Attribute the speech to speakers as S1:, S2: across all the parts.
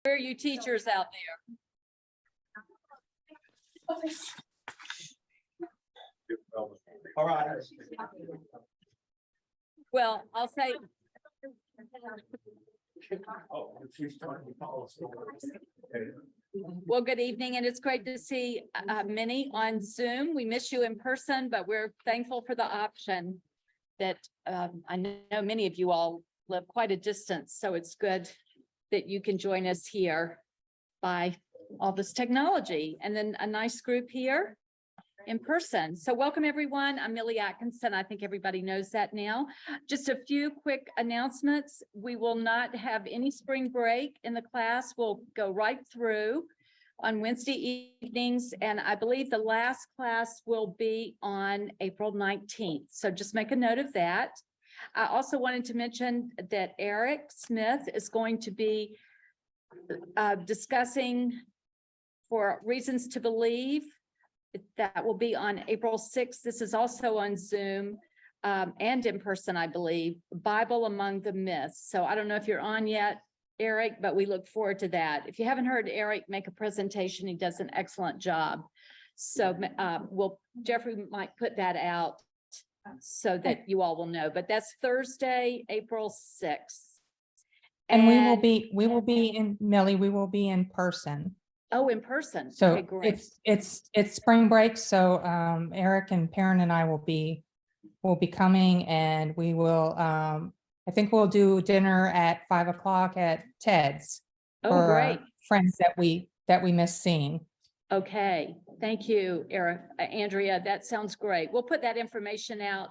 S1: Where are you teachers out there?
S2: All right.
S1: Well, I'll say, well, good evening, and it's great to see many on Zoom. We miss you in person, but we're thankful for the option that I know many of you all live quite a distance, so it's good that you can join us here by all this technology, and then a nice group here in person. So welcome, everyone. I'm Millie Atkinson. I think everybody knows that now. Just a few quick announcements. We will not have any spring break in the class. We'll go right through on Wednesday evenings, and I believe the last class will be on April 19th. So just make a note of that. I also wanted to mention that Eric Smith is going to be discussing for reasons to believe. That will be on April 6th. This is also on Zoom and in person, I believe, Bible Among the Myths. So I don't know if you're on yet, Eric, but we look forward to that. If you haven't heard Eric make a presentation, he does an excellent job. So Jeffrey might put that out so that you all will know, but that's Thursday, April 6th.
S3: And we will be in, Millie, we will be in person.
S1: Oh, in person.
S3: So
S1: Okay, great.
S3: it's spring break. So Eric and Perrin and I will be coming, and we will I think we'll do dinner at 5 o'clock at Ted's.
S1: Oh, great.
S3: Friends that we miss seeing.
S1: Okay, thank you, Eric, Andrea. That sounds great. We'll put that information out,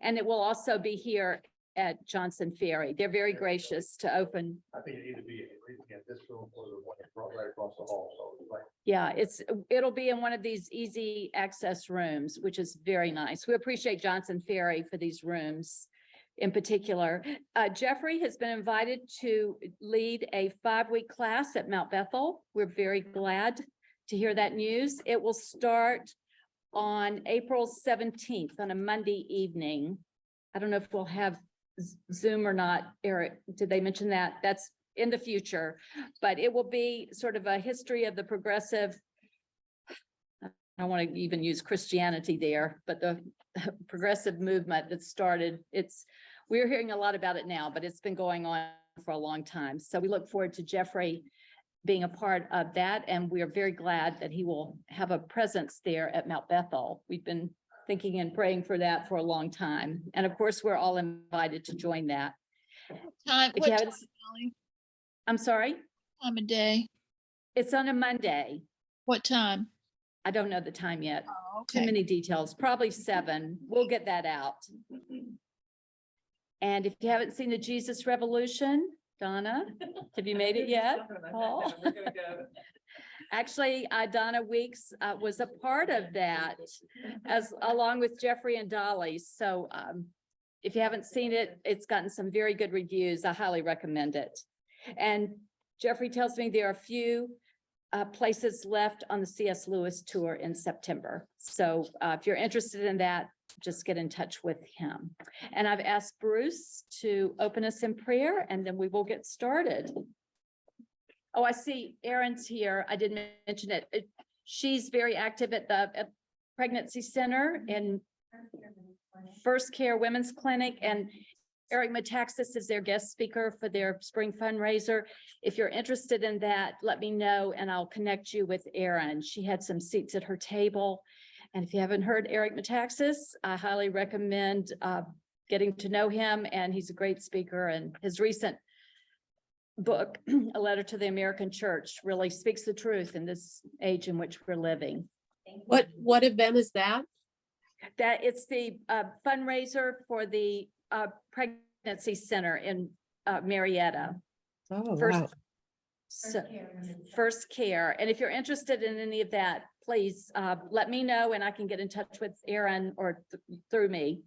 S1: and it will also be here at Johnson Ferry. They're very gracious to open.
S2: I think it needs to be at this room or the one right across the hall. So like,
S1: Yeah, it'll be in one of these easy access rooms, which is very nice. We appreciate Johnson Ferry for these rooms in particular. Jeffrey has been invited to lead a 5-week class at Mount Bethel. We're very glad to hear that news. It will start on April 17th on a Monday evening. I don't know if we'll have Zoom or not, Eric. Did they mention that? That's in the future, but it will be sort of a history of the progressive. I don't want to even use Christianity there, but the progressive movement that started. We're hearing a lot about it now, but it's been going on for a long time. So we look forward to Jeffrey being a part of that, and we are very glad that he will have a presence there at Mount Bethel. We've been thinking and praying for that for a long time. And of course, we're all invited to join that.
S4: Time,
S1: If
S4: what
S1: you
S4: time,
S1: haven't-
S4: Molly?
S1: I'm sorry,
S4: Time of day?
S1: it's on a Monday.
S4: What time?
S1: I don't know the time yet.
S4: Oh,
S1: Too
S4: okay.
S1: many details, probably 7. We'll get that out. And if you haven't seen the Jesus Revolution, Donna, have you made it yet? Paul? Actually, Donna Weeks was a part of that along with Jeffrey and Dolly. So if you haven't seen it, it's gotten some very good reviews. I highly recommend it. And Jeffrey tells me there are a few places left on the C.S. Lewis tour in September. So if you're interested in that, just get in touch with him. And I've asked Bruce to open us in prayer, and then we will get started. Oh, I see Erin's here. I didn't mention it. She's very active at the pregnancy center in First Care Women's Clinic, and Eric Metaxas is their guest speaker for their spring fundraiser. If you're interested in that, let me know and I'll connect you with Erin. She had some seats at her table. And if you haven't heard Eric Metaxas, I highly recommend getting to know him, and he's a great speaker, and his recent book, A Letter to the American Church, really speaks the truth in this age in which we're living.
S5: What event is that?
S1: That it's the fundraiser for the pregnancy center in Marietta.
S5: Oh,
S1: First,
S5: wow.
S1: First Care. And if you're interested in any of that, please let me know and I can get in touch with Erin or through me.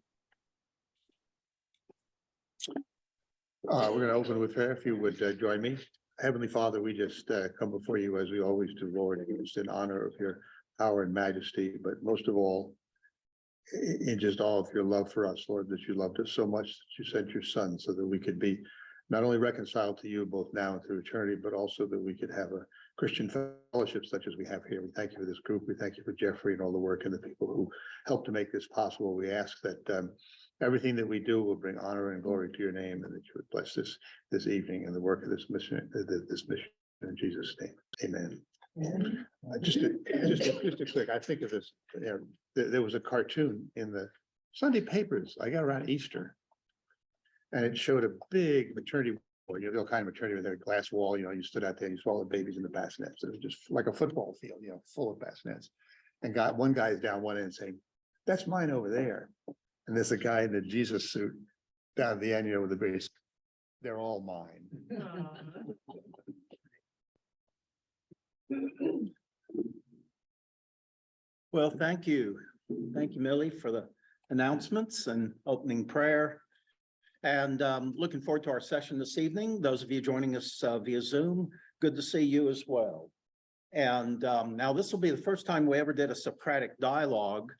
S2: we're going to open with prayer. If you would join me. Heavenly Father, we just come before you as we always do, Lord, just in honor of your power and majesty, but most of all, in just all of your love for us, Lord, that you loved us so much that you sent your son so that we could be not only reconciled to you both now and through eternity, but also that we could have a Christian fellowship such as we have here. We thank you for this group. We thank you for Jeffrey and all the work and the people who helped to make this possible. We ask that everything that we do will bring honor and glory to your name, and that you would bless this evening and the work of this mission, in Jesus' name. Amen. Just a quick, I think of this, there was a cartoon in the Sunday papers. I got around Easter. And it showed a big maternity ward, the kind of maternity with a glass wall, you stood out there, you saw the babies in the bassinets. It was just like a football field, full of bassinets. And one guy is down one end saying, "That's mine over there." And there's a guy in the Jesus suit down at the end, with the base. They're all mine.
S6: Well, thank you. Thank you, Millie, for the announcements and opening prayer. And looking forward to our session this evening. Those of you joining us via Zoom, good to see you as well. And now this will be the first time we ever did a Socratic dialogue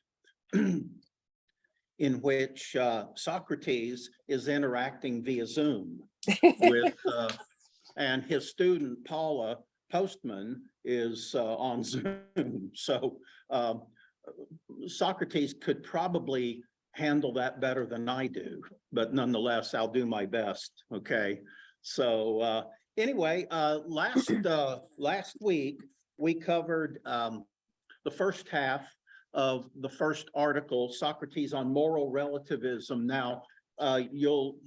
S6: in which Socrates is interacting via Zoom with, and his student Paula Postman is on Zoom. So Socrates could probably handle that better than I do, but nonetheless, I'll do my best. Okay. So anyway, last week we covered the first half of the first article, Socrates on Moral Relativism. Now, you'll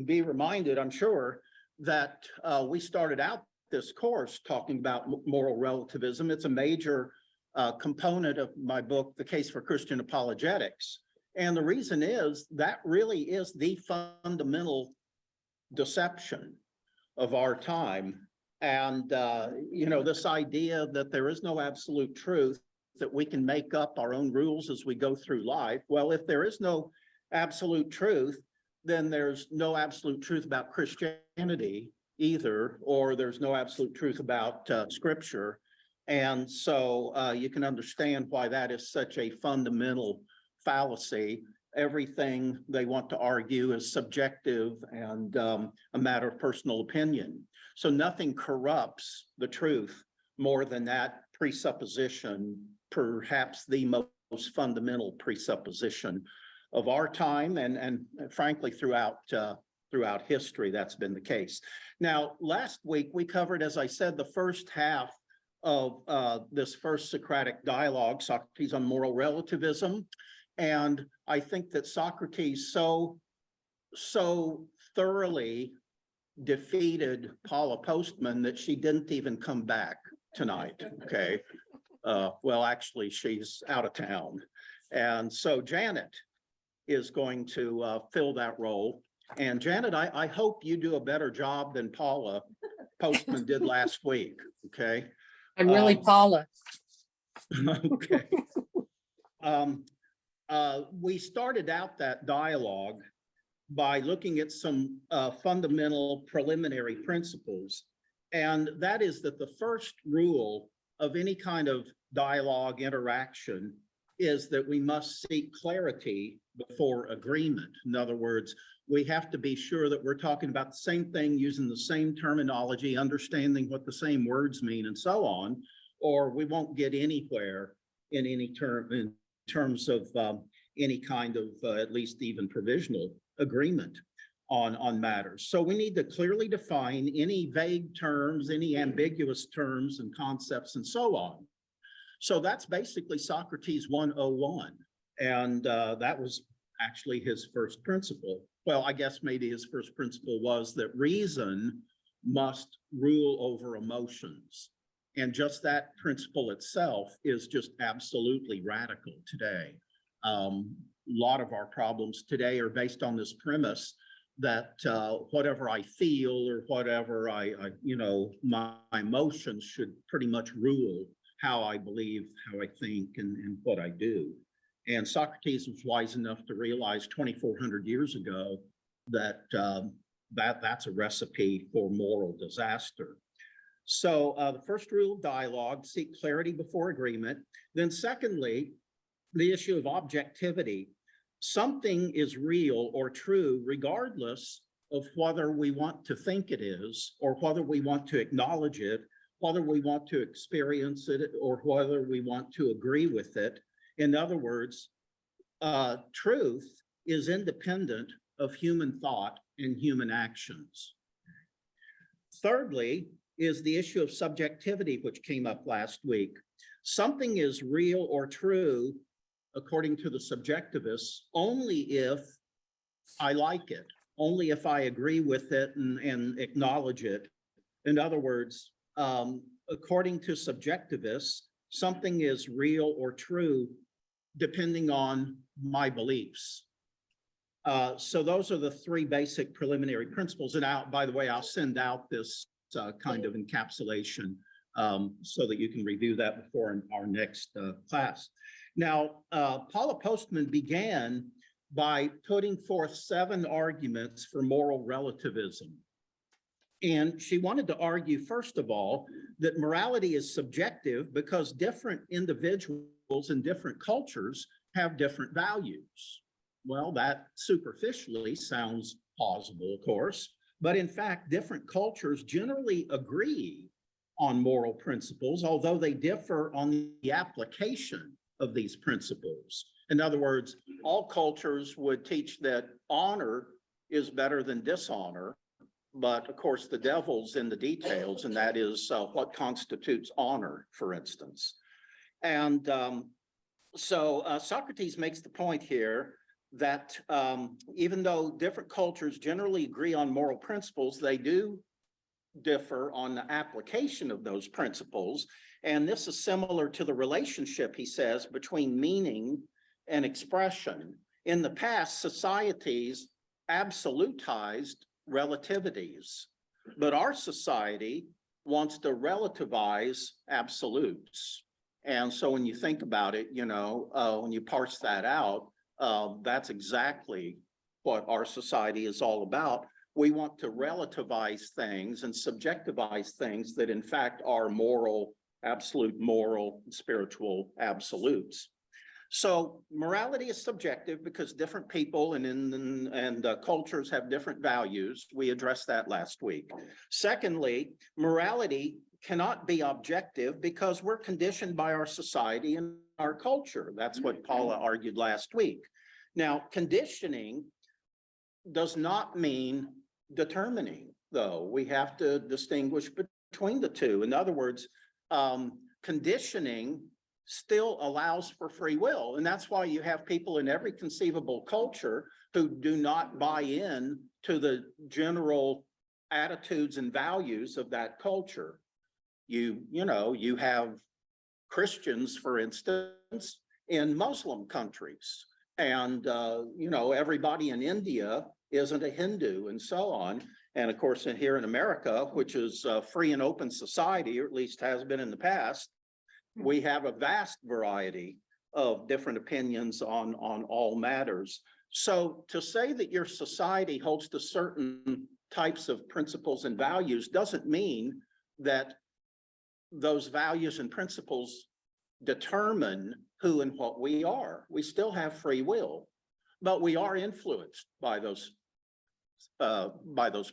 S6: be reminded, I'm sure, that we started out this course talking about moral relativism. It's a major component of my book, The Case for Christian Apologetics. And the reason is that really is the fundamental deception of our time. And, this idea that there is no absolute truth, that we can make up our own rules as we go through life. Well, if there is no absolute truth, then there's no absolute truth about Christianity either, or there's no absolute truth about Scripture. And so you can understand why that is such a fundamental fallacy. Everything they want to argue is subjective and a matter of personal opinion. So nothing corrupts the truth more than that presupposition, perhaps the most fundamental presupposition of our time, and frankly throughout history, that's been the case. Now, last week we covered, as I said, the first half of this first Socratic dialogue, Socrates on Moral Relativism. And I think that Socrates so thoroughly defeated Paula Postman that she didn't even come back tonight. Okay. Well, actually, she's out of town. And so Janet is going to fill that role. And Janet, I hope you do a better job than Paula Postman did last week. Okay.
S5: I'm really Paula.
S6: Okay. We started out that dialogue by looking at some fundamental preliminary principles. And that is that the first rule of any kind of dialogue interaction is that we must seek clarity before agreement. In other words, we have to be sure that we're talking about the same thing, using the same terminology, understanding what the same words mean, and so on, or we won't get anywhere in terms of any kind of at least even provisional agreement on matters. So we need to clearly define any vague terms, any ambiguous terms and concepts, and so on. So that's basically Socrates 101. And that was actually his first principle. Well, I guess maybe his first principle was that reason must rule over emotions. And just that principle itself is just absolutely radical today. A lot of our problems today are based on this premise that whatever I feel or whatever my emotions should pretty much rule how I believe, how I think, and what I do. And Socrates was wise enough to realize 2,400 years ago that that's a recipe for moral disaster. So the first rule of dialogue, seek clarity before agreement. Then secondly, the issue of objectivity. Something is real or true regardless of whether we want to think it is, or whether we want to acknowledge it, whether we want to experience it, or whether we want to agree with it. In other words, truth is independent of human thought and human actions. Thirdly, is the issue of subjectivity, which came up last week. Something is real or true, according to the subjectivists, only if I like it, only if I agree with it and acknowledge it. In other words, according to subjectivists, something is real or true depending on my beliefs. So those are the three basic preliminary principles. And by the way, I'll send out this kind of encapsulation so that you can review that before in our next class. Now, Paula Postman began by putting forth 7 arguments for moral relativism. And she wanted to argue, first of all, that morality is subjective because different individuals in different cultures have different values. Well, that superficially sounds plausible, of course, but in fact, different cultures generally agree on moral principles, although they differ on the application of these principles. In other words, all cultures would teach that honor is better than dishonor, but of course, the devil's in the details, and that is what constitutes honor, for instance. And so Socrates makes the point here that even though different cultures generally agree on moral principles, they do differ on the application of those principles. And this is similar to the relationship, he says, between meaning and expression. In the past, societies absolutized relativities, but our society wants to relativize absolutes. And so when you think about it, you know, when you parse that out, that's exactly what our society is all about. We want to relativize things and subjectivize things that in fact are moral, absolute moral, spiritual absolutes. So morality is subjective because different people and cultures have different values. We addressed that last week. Secondly, morality cannot be objective because we're conditioned by our society and our culture. That's what Paula argued last week. Now, conditioning does not mean determining, though. We have to distinguish between the two. In other words, conditioning still allows for free will. And that's why you have people in every conceivable culture who do not buy in to the general attitudes and values of that culture. You know, you have Christians, for instance, in Muslim countries. And, you know, everybody in India isn't a Hindu and so on. And of course, here in America, which is a free and open society, or at least has been in the past, we have a vast variety of different opinions on all matters. So to say that your society holds to certain types of principles and values doesn't mean that those values and principles determine who and what we are. We still have free will, but we are influenced by those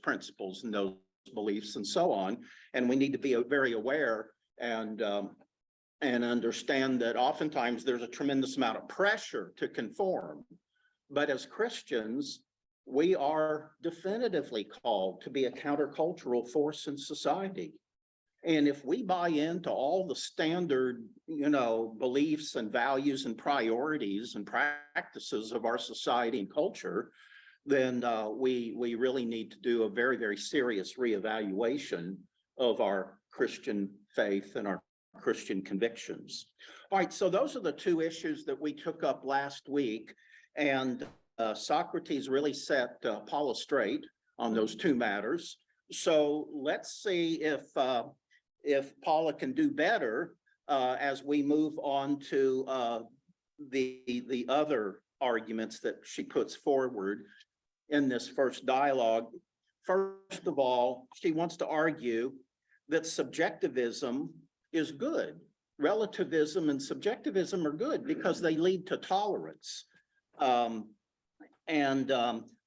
S6: principles and those beliefs and so on. And we need to be very aware and understand that oftentimes there's a tremendous amount of pressure to conform. But as Christians, we are definitively called to be a countercultural force in society. And if we buy into all the standard, you know, beliefs and values and priorities and practices of our society and culture, then we really need to do a very, very serious reevaluation of our Christian faith and our Christian convictions. All right, so those are the two issues that we took up last week. And Socrates really set Paula straight on those two matters. So let's see if Paula can do better as we move on to the other arguments that she puts forward in this first dialogue. First of all, she wants to argue that subjectivism is good. Relativism and subjectivism are good because they lead to tolerance.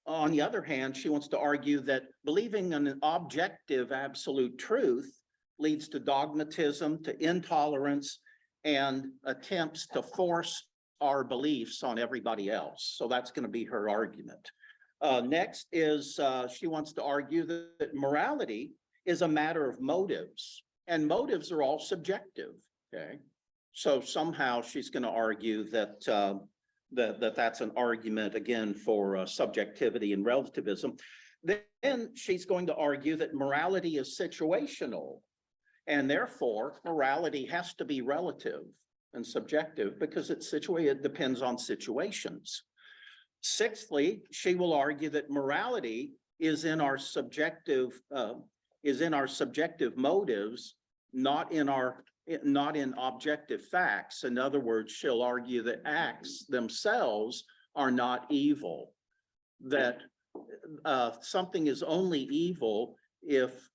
S6: on the other hand, she wants to argue that believing in an objective absolute truth leads to dogmatism, to intolerance, and attempts to force our beliefs on everybody else. So that's going to be her argument. Next is she wants to argue that morality is a matter of motives, and motives are all subjective. Okay, so somehow she's going to argue that that's an argument again for subjectivity and relativism. Then she's going to argue that morality is situational, and therefore morality has to be relative and subjective because it depends on situations. Sixthly, she will argue that morality is in our subjective motives, not in objective facts. In other words, she'll argue that acts themselves are not evil, that something is only evil if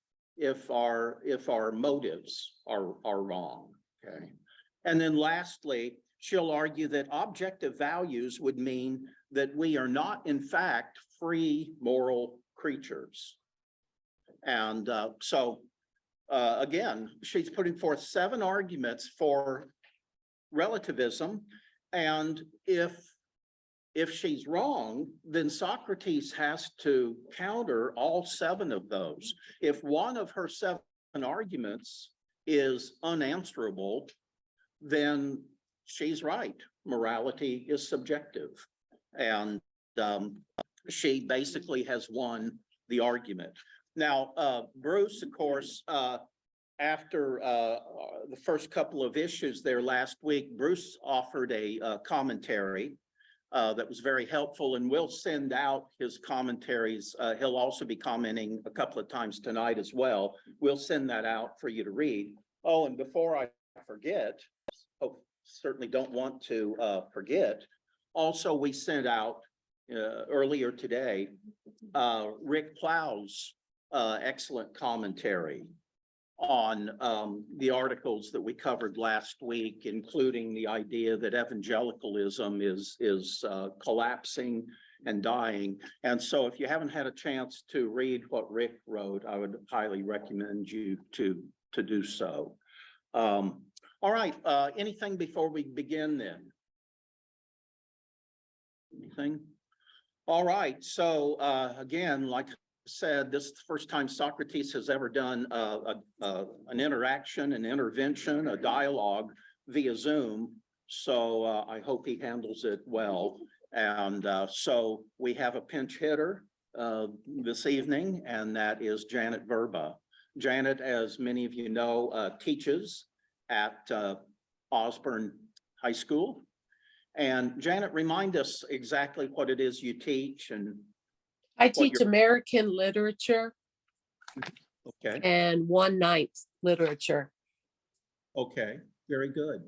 S6: our motives are wrong. Okay. And then lastly, she'll argue that objective values would mean that we are not, in fact, free moral creatures. And again, she's putting forth 7 arguments for relativism. And if she's wrong, then Socrates has to counter all 7 of those. If one of her 7 arguments is unanswerable, then she's right. Morality is subjective. And she basically has won the argument. Now, Bruce, of course, after the first couple of issues there last week, Bruce offered a commentary that was very helpful, and we'll send out his commentaries. He'll also be commenting a couple of times tonight as well. We'll send that out for you to read. Oh, and before I forget, certainly don't want to forget, also we sent out earlier today Rick Plow's excellent commentary on the articles that we covered last week, including the idea that evangelicalism is collapsing and dying. And so if you haven't had a chance to read what Rick wrote, I would highly recommend you to do so. All right, anything before we begin then? Anything? All right, so again, like I said, this is the first time Socrates has ever done an interaction, an intervention, a dialogue via Zoom. So I hope he handles it well. And so we have a pinch hitter this evening, and that is Janet Verba. Janet, as many of you know, teaches at Osborne High School. And Janet, remind us exactly what it is you teach. And
S5: I teach American literature
S6: okay,
S5: and 1/9 literature.
S6: okay, very good.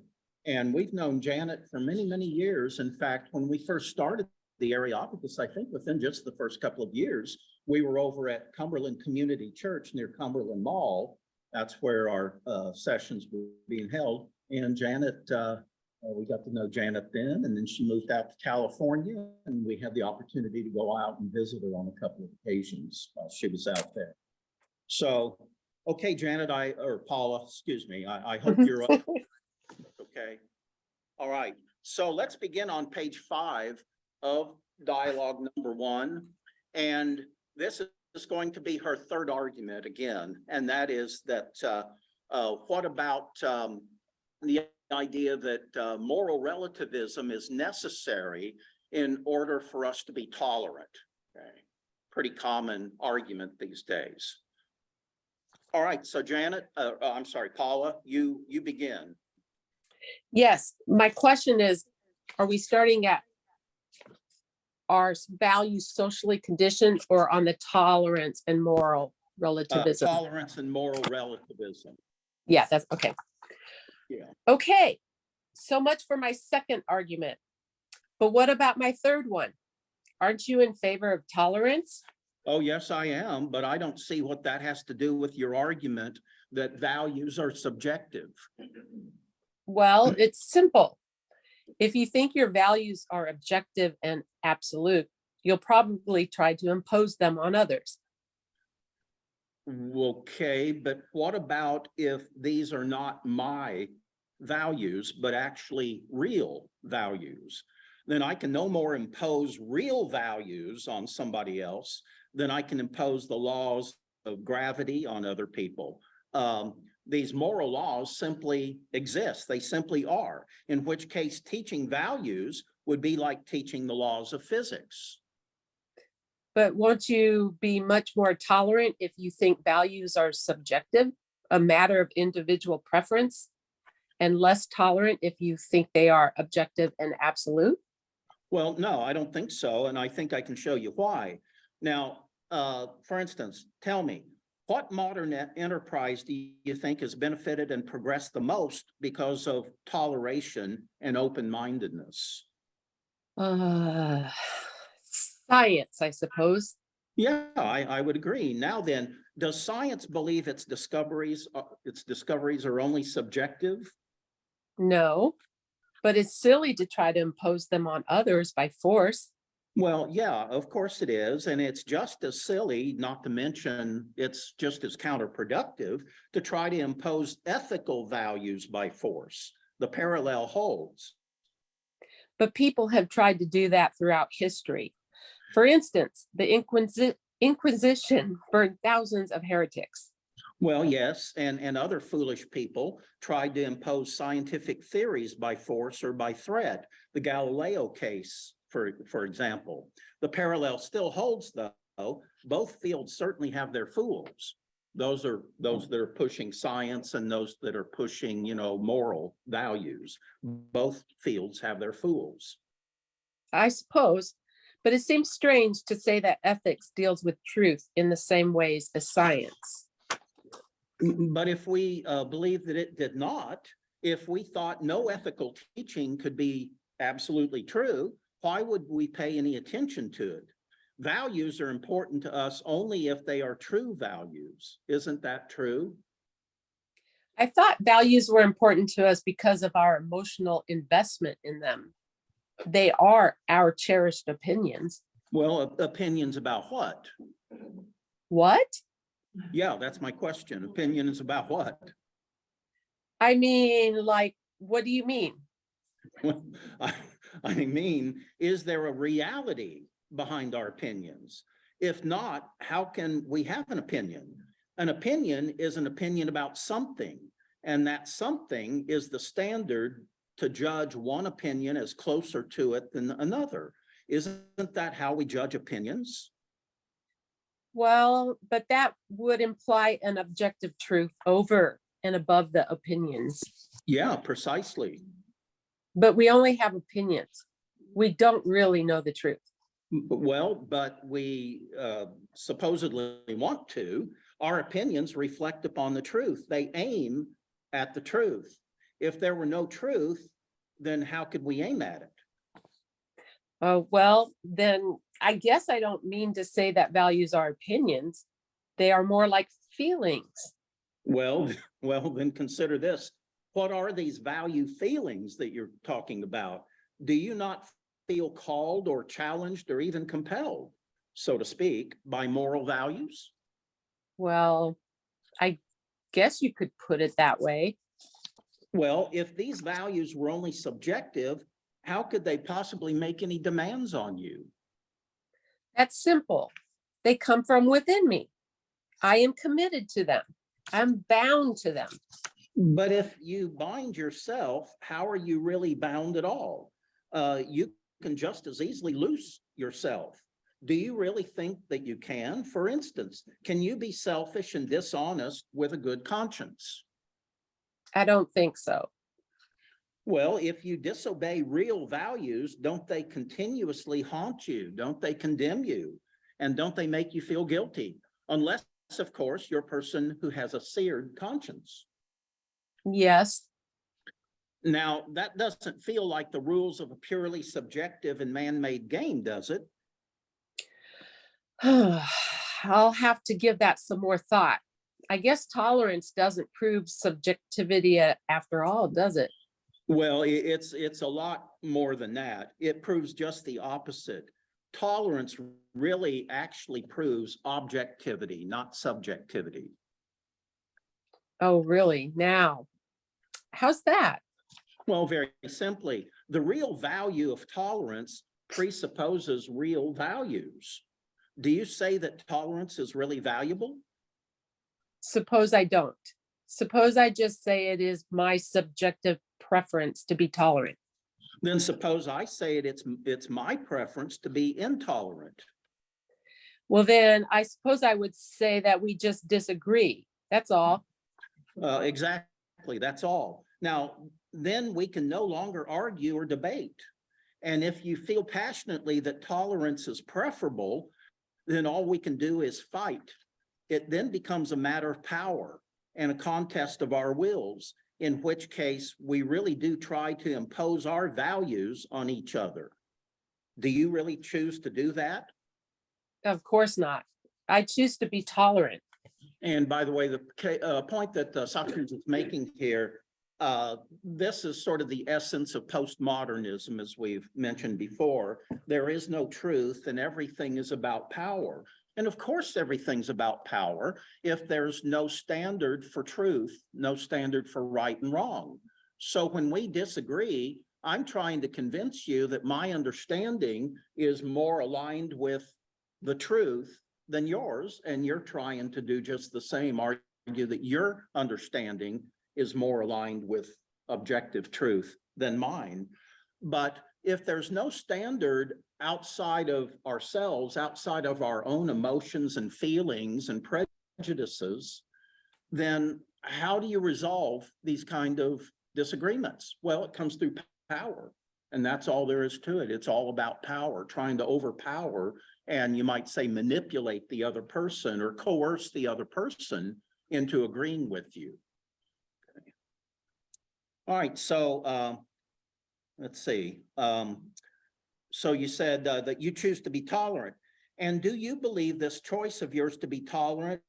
S6: And we've known Janet for many, many years. In fact, when we first started the Areopagus, I think within just the first couple of years, we were over at Cumberland Community Church near Cumberland Mall. That's where our sessions were being held. And Janet, we got to know Janet then, and then she moved out to California, and we had the opportunity to go out and visit her on a couple of occasions while she was out there. So, okay, Janet, or Paula, excuse me, I hope you're okay. All right, so let's begin on page 5 of dialogue number 1. And this is going to be her third argument again, and that is that what about the idea that moral relativism is necessary in order for us to be tolerant? Okay. Pretty common argument these days. All right, so Janet, I'm sorry, Paula, you begin.
S5: Yes, my question is, are we starting at our values socially conditioned or on the tolerance and moral relativism?
S6: Tolerance and moral relativism.
S5: Yeah, that's okay.
S6: Yeah.
S5: Okay, so much for my second argument. But what about my third one? Aren't you in favor of tolerance?
S6: Oh, yes, I am, but I don't see what that has to do with your argument that values are subjective.
S5: Well, it's simple. If you think your values are objective and absolute, you'll probably try to impose them on others.
S6: Okay, but what about if these are not my values, but actually real values? Then I can no more impose real values on somebody else than I can impose the laws of gravity on other people. These moral laws simply exist. They simply are, in which case teaching values would be like teaching the laws of physics.
S5: But won't you be much more tolerant if you think values are subjective, a matter of individual preference, and less tolerant if you think they are objective and absolute?
S6: Well, no, I don't think so, and I think I can show you why. Now, for instance, tell me, what modern enterprise do you think has benefited and progressed the most because of toleration and open-mindedness?
S5: Science, I suppose.
S6: Yeah, I would agree. Now then, does science believe its discoveries are only subjective?
S5: No, but it's silly to try to impose them on others by force.
S6: Well, yeah, of course it is. And it's just as silly, not to mention it's just as counterproductive to try to impose ethical values by force. The parallel holds.
S5: But people have tried to do that throughout history. For instance, the Inquisition burned thousands of heretics.
S6: Well, yes, and other foolish people tried to impose scientific theories by force or by threat. The Galileo case, for example. The parallel still holds, though. Both fields certainly have their fools. Those that are pushing science and those that are pushing, moral values. Both fields have their fools.
S5: I suppose, but it seems strange to say that ethics deals with truth in the same ways as science.
S6: But if we believe that it did not, if we thought no ethical teaching could be absolutely true, why would we pay any attention to it? Values are important to us only if they are true values. Isn't that true?
S5: I thought values were important to us because of our emotional investment in them. They are our cherished opinions.
S6: Well, opinions about what?
S5: What?
S6: Yeah, that's my question. Opinions about what?
S5: I mean, like, what do you mean?
S6: Well, I mean, is there a reality behind our opinions? If not, how can we have an opinion? An opinion is an opinion about something, and that something is the standard to judge one opinion as closer to it than another. Isn't that how we judge opinions?
S5: Well, but that would imply an objective truth over and above the opinions.
S6: Yeah, precisely.
S5: But we only have opinions. We don't really know the truth.
S6: Well, but we supposedly want to. Our opinions reflect upon the truth. They aim at the truth. If there were no truth, then how could we aim at it?
S5: Well, then I guess I don't mean to say that values are opinions. They are more like feelings.
S6: Well, then consider this. What are these value feelings that you're talking about? Do you not feel called or challenged or even compelled, so to speak, by moral values?
S5: Well, I guess you could put it that way.
S6: Well, if these values were only subjective, how could they possibly make any demands on you?
S5: That's simple. They come from within me. I am committed to them. I'm bound to them.
S6: But if you bind yourself, how are you really bound at all? You can just as easily loose yourself. Do you really think that you can? For instance, can you be selfish and dishonest with a good conscience?
S5: I don't think so.
S6: Well, if you disobey real values, don't they continuously haunt you? Don't they condemn you? And don't they make you feel guilty? Unless, of course, you're a person who has a seared conscience.
S5: Yes.
S6: Now, that doesn't feel like the rules of a purely subjective and man-made game, does it?
S5: I'll have to give that some more thought. I guess tolerance doesn't prove subjectivity after all, does it?
S6: Well, it's a lot more than that. It proves just the opposite. tolerance really actually proves objectivity, not subjectivity.
S5: Oh, really? Now, how's that?
S6: Well, very simply, the real value of tolerance presupposes real values. Do you say that tolerance is really valuable?
S5: Suppose I don't. Suppose I just say it is my subjective preference to be tolerant.
S6: Then suppose I say it's my preference to be intolerant.
S5: Well, then I suppose I would say that we just disagree. That's all.
S6: Exactly, that's all. Now, then we can no longer argue or debate. And if you feel passionately that tolerance is preferable, then all we can do is fight. It then becomes a matter of power and a contest of our wills, in which case we really do try to impose our values on each other. Do you really choose to do that?
S5: Of course not. I choose to be tolerant.
S6: And by the way, the point that Socrates is making here, this is sort of the essence of postmodernism, as we've mentioned before. There is no truth and everything is about power. And of course, everything's about power if there's no standard for truth, no standard for right and wrong. So when we disagree, I'm trying to convince you that my understanding is more aligned with the truth than yours, and you're trying to do just the same, argue that your understanding is more aligned with objective truth than mine. But if there's no standard outside of ourselves, outside of our own emotions and feelings and prejudices, then how do you resolve these kind of disagreements? Well, it comes through power, and that's all there is to it. It's all about power, trying to overpower, and you might say manipulate the other person or coerce the other person into agreeing with you. Okay. All right, so let's see. So you said that you choose to be tolerant. And do you believe this choice of yours to be tolerant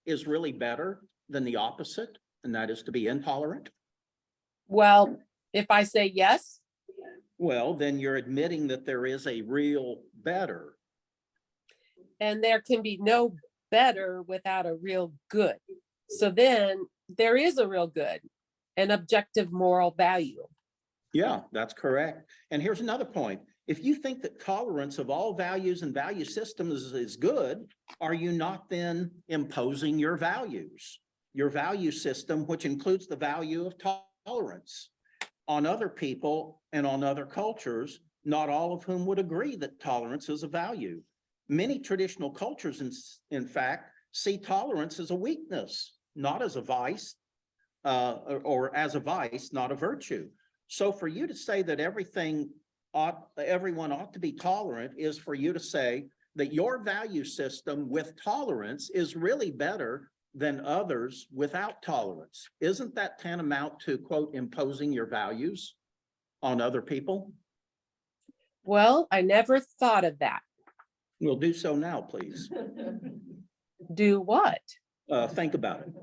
S6: is really better than the opposite, and that is to be intolerant?
S5: Well, if I say yes,
S6: Well, then you're admitting that there is a real better.
S5: and there can be no better without a real good. So then there is a real good, an objective moral value.
S6: Yeah, that's correct. And here's another point. If you think that tolerance of all values and value systems is good, are you not then imposing your values, your value system, which includes the value of tolerance on other people and on other cultures, not all of whom would agree that tolerance is a value? Many traditional cultures, in fact, see tolerance as a weakness, not as a vice, or as a vice, not a virtue. So for you to say that everyone ought to be tolerant is for you to say that your value system with tolerance is really better than others without tolerance. Isn't that tantamount to, quote, imposing your values on other people?
S5: Well, I never thought of that.
S6: We'll do so now, please.
S5: Do what?
S6: Think about it.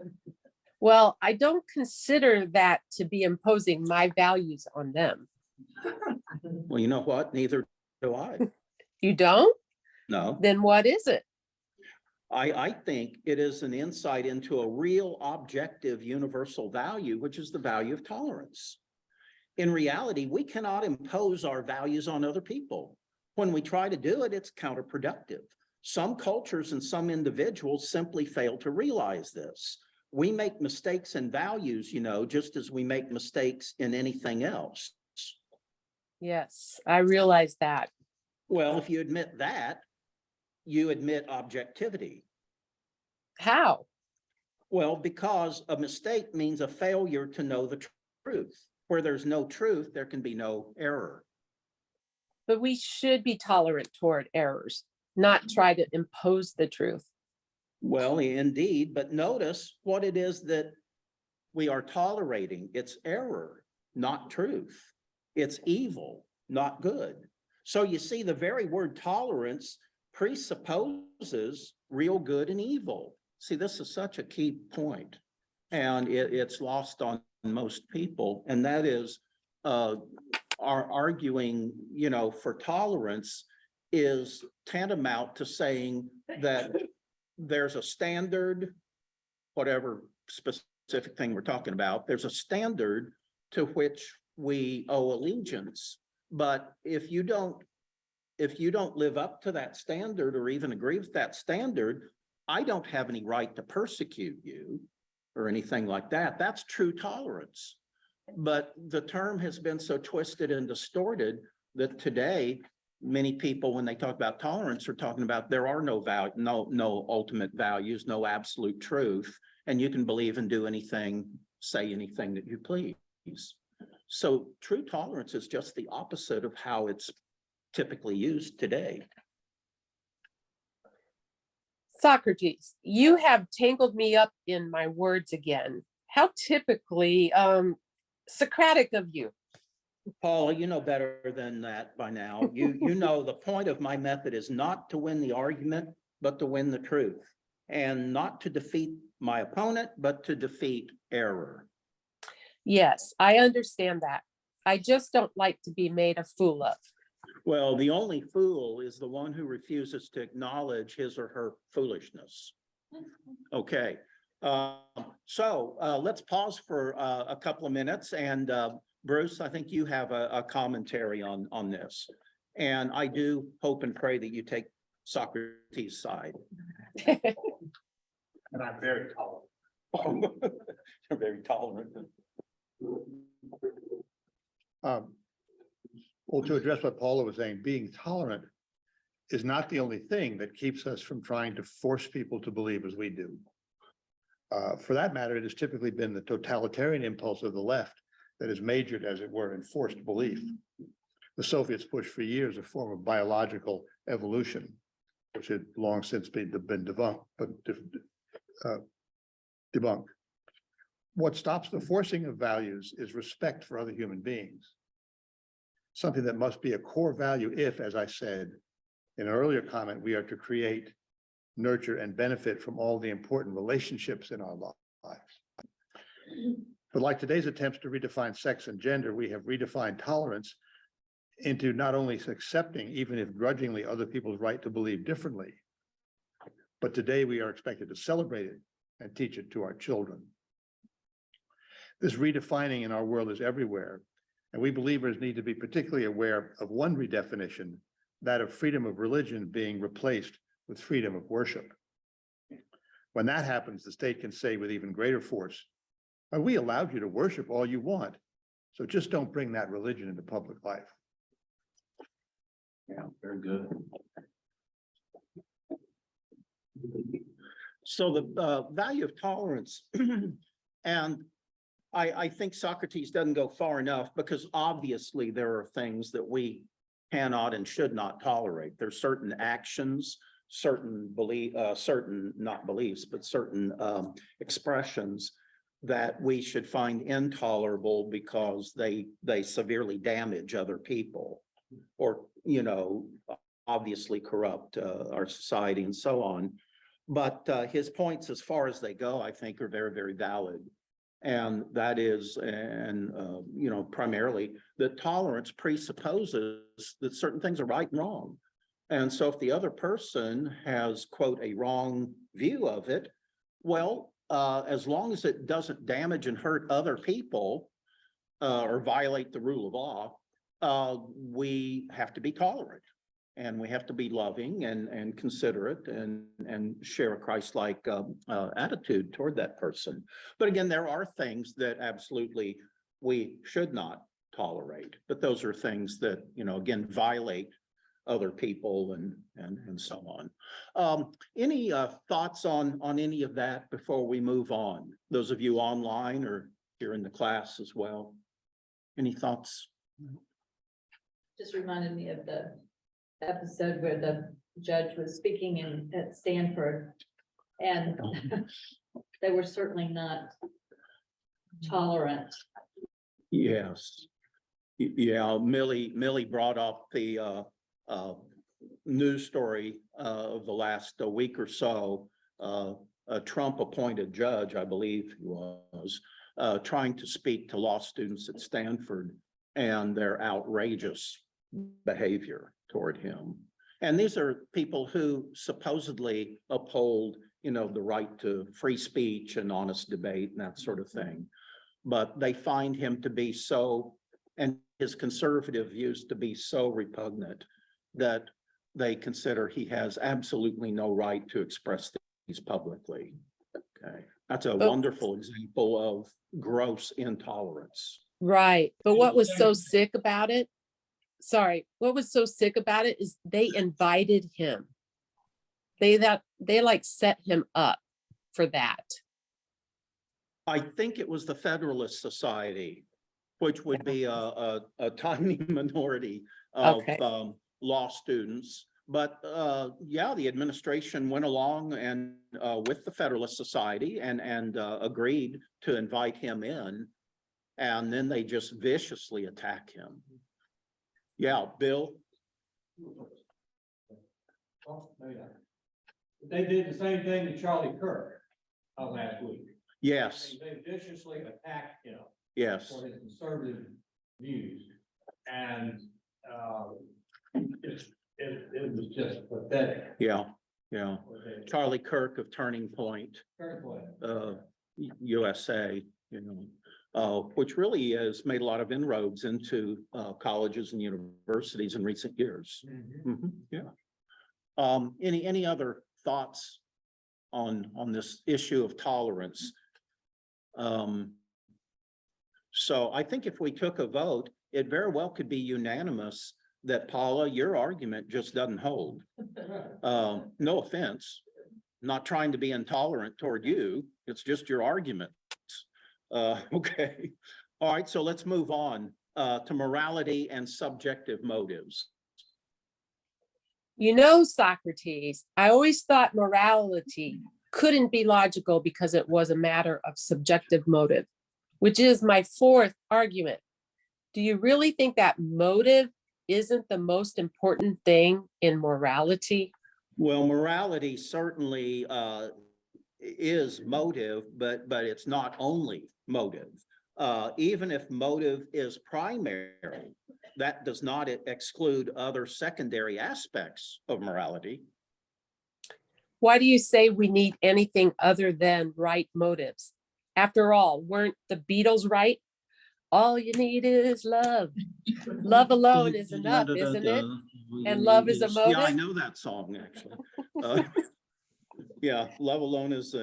S5: Well, I don't consider that to be imposing my values on them.
S6: Well, you know what? Neither do I.
S5: You don't?
S6: No.
S5: Then what is it?
S6: I think it is an insight into a real objective universal value, which is the value of tolerance. In reality, we cannot impose our values on other people. When we try to do it, it's counterproductive. Some cultures and some individuals simply fail to realize this. We make mistakes in values, just as we make mistakes in anything else.
S5: Yes, I realize that.
S6: Well, if you admit that, you admit objectivity.
S5: How?
S6: Well, because a mistake means a failure to know the truth. Where there's no truth, there can be no error.
S5: But we should be tolerant toward errors, not try to impose the truth.
S6: Well, indeed, but notice what it is that we are tolerating. It's error, not truth. It's evil, not good. So you see, the very word tolerance presupposes real good and evil. See, this is such a key point, and it's lost on most people, and that is are arguing, for tolerance is tantamount to saying that there's a standard, whatever specific thing we're talking about, there's a standard to which we owe allegiance. But if you don't live up to that standard or even agree with that standard, I don't have any right to persecute you or anything like that. That's true tolerance. But the term has been so twisted and distorted that today, many people, when they talk about tolerance, are talking about there are no value, no ultimate values, no absolute truth, and you can believe and do anything, say anything that you please. So true tolerance is just the opposite of how it's typically used today.
S5: Socrates, you have tangled me up in my words again. How typically Socratic of you.
S6: Paula, you know better than that by now. You know the point of my method is not to win the argument, but to win the truth, and not to defeat my opponent, but to defeat error.
S5: Yes, I understand that. I just don't like to be made a fool of.
S6: Well, the only fool is the one who refuses to acknowledge his or her foolishness. Okay, so let's pause for a couple of minutes, and Bruce, I think you have a commentary on this. And I do hope and pray that you take Socrates' side.
S2: And I'm very tolerant.
S6: You're very tolerant.
S2: Well, to address what Paula was saying, being tolerant is not the only thing that keeps us from trying to force people to believe as we do. For that matter, it has typically been the totalitarian impulse of the left that has majored, as it were, in forced belief. The Soviets pushed for years a form of biological evolution, which had long since been debunked. What stops the forcing of values is respect for other human beings. Something that must be a core value if, as I said in an earlier comment, we are to create, nurture, and benefit from all the important relationships in our lives. But like today's attempts to redefine sex and gender, we have redefined tolerance into not only accepting, even if grudgingly, other people's right to believe differently, but today we are expected to celebrate it and teach it to our children. This redefining in our world is everywhere, and we believers need to be particularly aware of one redefinition, that of freedom of religion being replaced with freedom of worship. When that happens, the state can say with even greater force, we allowed you to worship all you want, so just don't bring that religion into public life.
S6: Yeah, very good. So the value of tolerance, and I think Socrates doesn't go far enough, because obviously there are things that we cannot and should not tolerate. There's certain actions, certain not beliefs, but certain expressions that we should find intolerable because they severely damage other people, or, you know, obviously corrupt our society and so on. But his points, as far as they go, I think are very, very valid. And that is, you know, primarily that tolerance presupposes that certain things are right and wrong. And so if the other person has, quote, a wrong view of it, well, as long as it doesn't damage and hurt other people or violate the rule of law, we have to be tolerant, and we have to be loving and considerate and share a Christ-like attitude toward that person. But again, there are things that absolutely we should not tolerate, but those are things that, you know, again, violate other people and so on. Any thoughts on any of that before we move on? Those of you online or here in the class as well. Any thoughts?
S1: Just reminded me of the episode where the judge was speaking at Stanford, and they were certainly not tolerant.
S6: Yes. Yeah, Millie brought up the news story of the last week or so. A Trump appointed judge, I believe he was, trying to speak to law students at Stanford and their outrageous behavior toward him. And these are people who supposedly uphold, the right to free speech and honest debate and that sort of thing. But they find him to be so, and his conservative views to be so repugnant that they consider he has absolutely no right to express these publicly. Okay, that's a wonderful example of gross intolerance.
S5: Right. But what was so sick about it? Sorry, what was so sick about it is they invited him. They like set him up for that.
S6: I think it was the Federalist Society, which would be a tiny minority of
S5: Okay.
S6: law students. But yeah, the administration went along and with the Federalist Society and agreed to invite him in. And then they just viciously attack him. Yeah, Bill?
S7: They did the same thing to Charlie Kirk last week.
S6: Yes,
S7: They viciously attacked him
S6: yes.
S7: for his conservative views. And it was just pathetic.
S6: Yeah, yeah. Charlie Kirk of Turning Point, USA, which really has made a lot of inroads into colleges and universities in recent years. Mhm, yeah. Any other thoughts on this issue of tolerance? So I think if we took a vote, it very well could be unanimous that Paula, your argument just doesn't hold. No offense, not trying to be intolerant toward you. It's just your argument. Okay. All right. So let's move on to morality and subjective motives.
S5: Socrates, I always thought morality couldn't be logical because it was a matter of subjective motive, which is my fourth argument. Do you really think that motive isn't the most important thing in morality?
S6: Well, morality certainly is motive, but it's not only motive. Even if motive is primary, that does not exclude other secondary aspects of morality.
S5: Why do you say we need anything other than right motives? After all, weren't the Beatles right? All you need is love. Love alone is enough, isn't it? And love is a motive.
S6: Yeah, I know that song, actually. Yeah, love alone is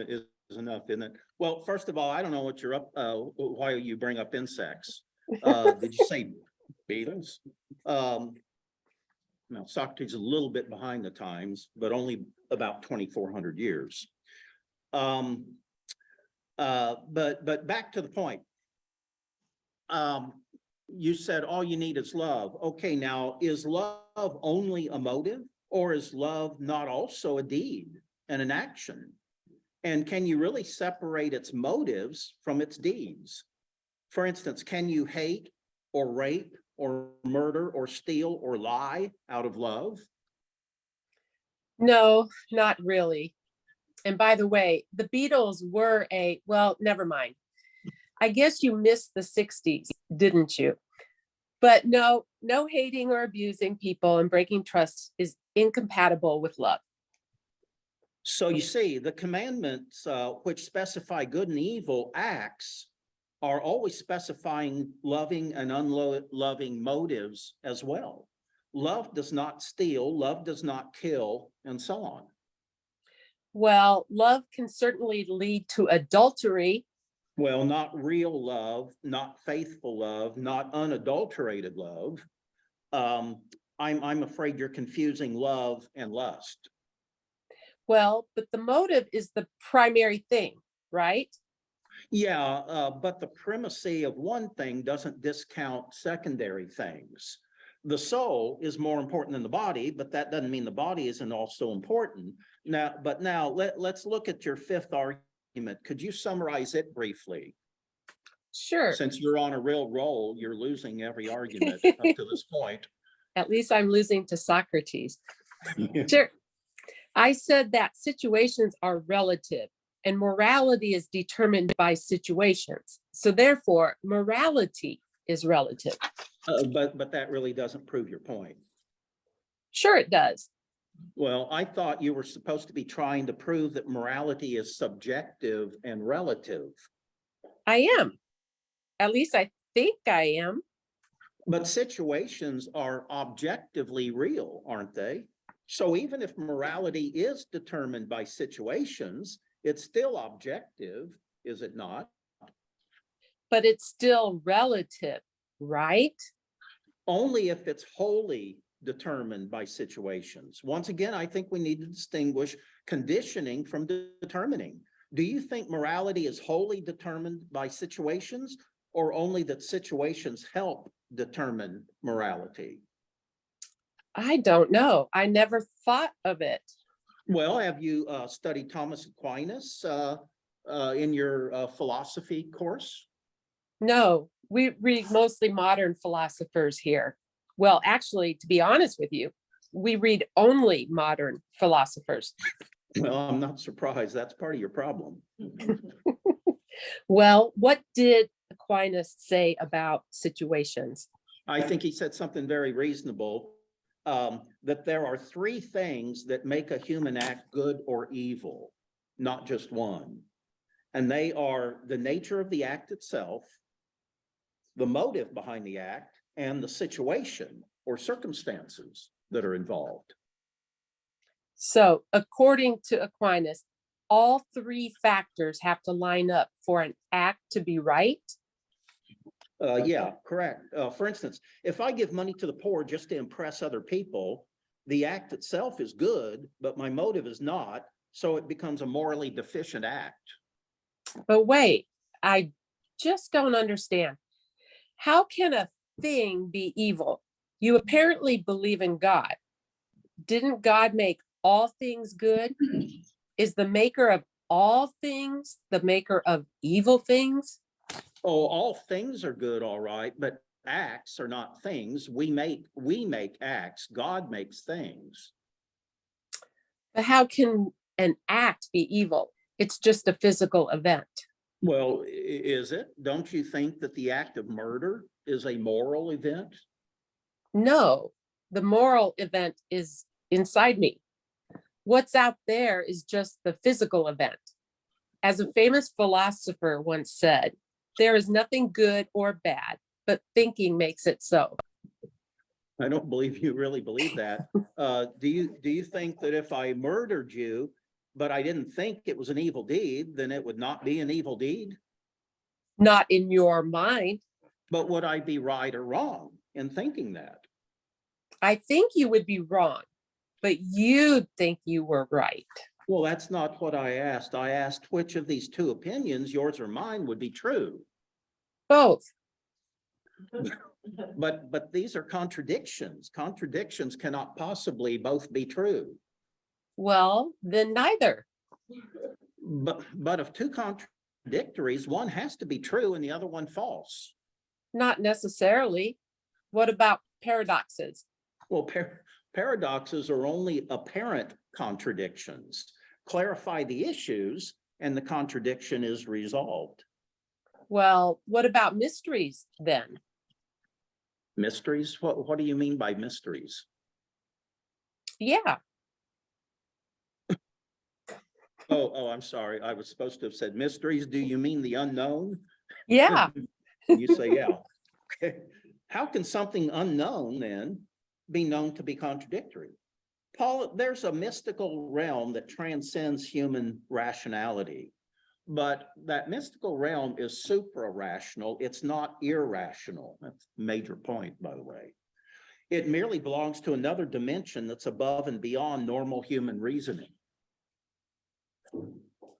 S6: enough, isn't it? Well, first of all, I don't know what you're up, why you bring up insects. Did you say Beatles? Now, Socrates is a little bit behind the times, but only about 2,400 years. But back to the point. You said all you need is love. Okay, now is love only a motive, or is love not also a deed and an action? And can you really separate its motives from its deeds? For instance, can you hate or rape or murder or steal or lie out of love?
S5: No, not really. And by the way, the Beatles were well, never mind. I guess you missed the 60s, didn't you? But no hating or abusing people and breaking trust is incompatible with love.
S6: So you see, the commandments which specify good and evil acts are always specifying loving and unloving motives as well. Love does not steal, love does not kill, and so on.
S5: Well, love can certainly lead to adultery.
S6: Well, not real love, not faithful love, not unadulterated love. I'm afraid you're confusing love and lust.
S5: Well, but the motive is the primary thing, right?
S6: Yeah, but the primacy of one thing doesn't discount secondary things. The soul is more important than the body, but that doesn't mean the body isn't also important. Now, let's look at your fifth argument. Could you summarize it briefly?
S5: Sure.
S6: Since you're on a real roll, you're losing every argument up to this point.
S5: At least I'm losing to Socrates. Sure. I said that situations are relative and morality is determined by situations. So therefore, morality is relative.
S6: But that really doesn't prove your point.
S5: Sure, it does.
S6: Well, I thought you were supposed to be trying to prove that morality is subjective and relative.
S5: I am. At least I think I am.
S6: But situations are objectively real, aren't they? So even if morality is determined by situations, it's still objective, is it not?
S5: But it's still relative, right?
S6: Only if it's wholly determined by situations. Once again, I think we need to distinguish conditioning from determining. Do you think morality is wholly determined by situations, or only that situations help determine morality?
S5: I don't know. I never thought of it.
S6: Well, have you studied Thomas Aquinas in your philosophy course?
S5: No, we read mostly modern philosophers here. Well, actually, to be honest with you, we read only modern philosophers.
S6: Well, I'm not surprised. That's part of your problem.
S5: Well, what did Aquinas say about situations?
S6: I think he said something very reasonable, that there are three things that make a human act good or evil, not just one. And they are the nature of the act itself, the motive behind the act, and the situation or circumstances that are involved.
S5: So according to Aquinas, all three factors have to line up for an act to be right.
S6: Yeah, correct. For instance, if I give money to the poor just to impress other people, the act itself is good, but my motive is not, so it becomes a morally deficient act.
S5: But wait, I just don't understand. How can a thing be evil? You apparently believe in God. Didn't God make all things good? Is the maker of all things the maker of evil things?
S6: Oh, all things are good, all right, but acts are not things. We make acts. God makes things.
S5: But how can an act be evil? It's just a physical event.
S6: Well, is it? Don't you think that the act of murder is a moral event?
S5: No, the moral event is inside me. What's out there is just the physical event. As a famous philosopher once said, there is nothing good or bad, but thinking makes it so.
S6: I don't believe you really believe that. Do you think that if I murdered you, but I didn't think it was an evil deed, then it would not be an evil deed?
S5: Not in your mind.
S6: But would I be right or wrong in thinking that?
S5: I think you would be wrong, but you'd think you were right.
S6: Well, that's not what I asked. I asked which of these two opinions, yours or mine, would be true.
S5: Both.
S6: But these are contradictions. Contradictions cannot possibly both be true.
S5: Well, then neither.
S6: But of two contradictories, one has to be true and the other one false.
S5: Not necessarily. What about paradoxes?
S6: Well, paradoxes are only apparent contradictions. Clarify the issues and the contradiction is resolved.
S5: Well, what about mysteries then?
S6: Mysteries? What do you mean by mysteries?
S5: Yeah,
S6: Oh, I'm sorry. I was supposed to have said mysteries. Do you mean the unknown?
S5: yeah.
S6: You say, yeah. Okay. How can something unknown then be known to be contradictory? Paul, there's a mystical realm that transcends human rationality, but that mystical realm is supra-rational. It's not irrational. That's a major point, by the way. It merely belongs to another dimension that's above and beyond normal human reasoning.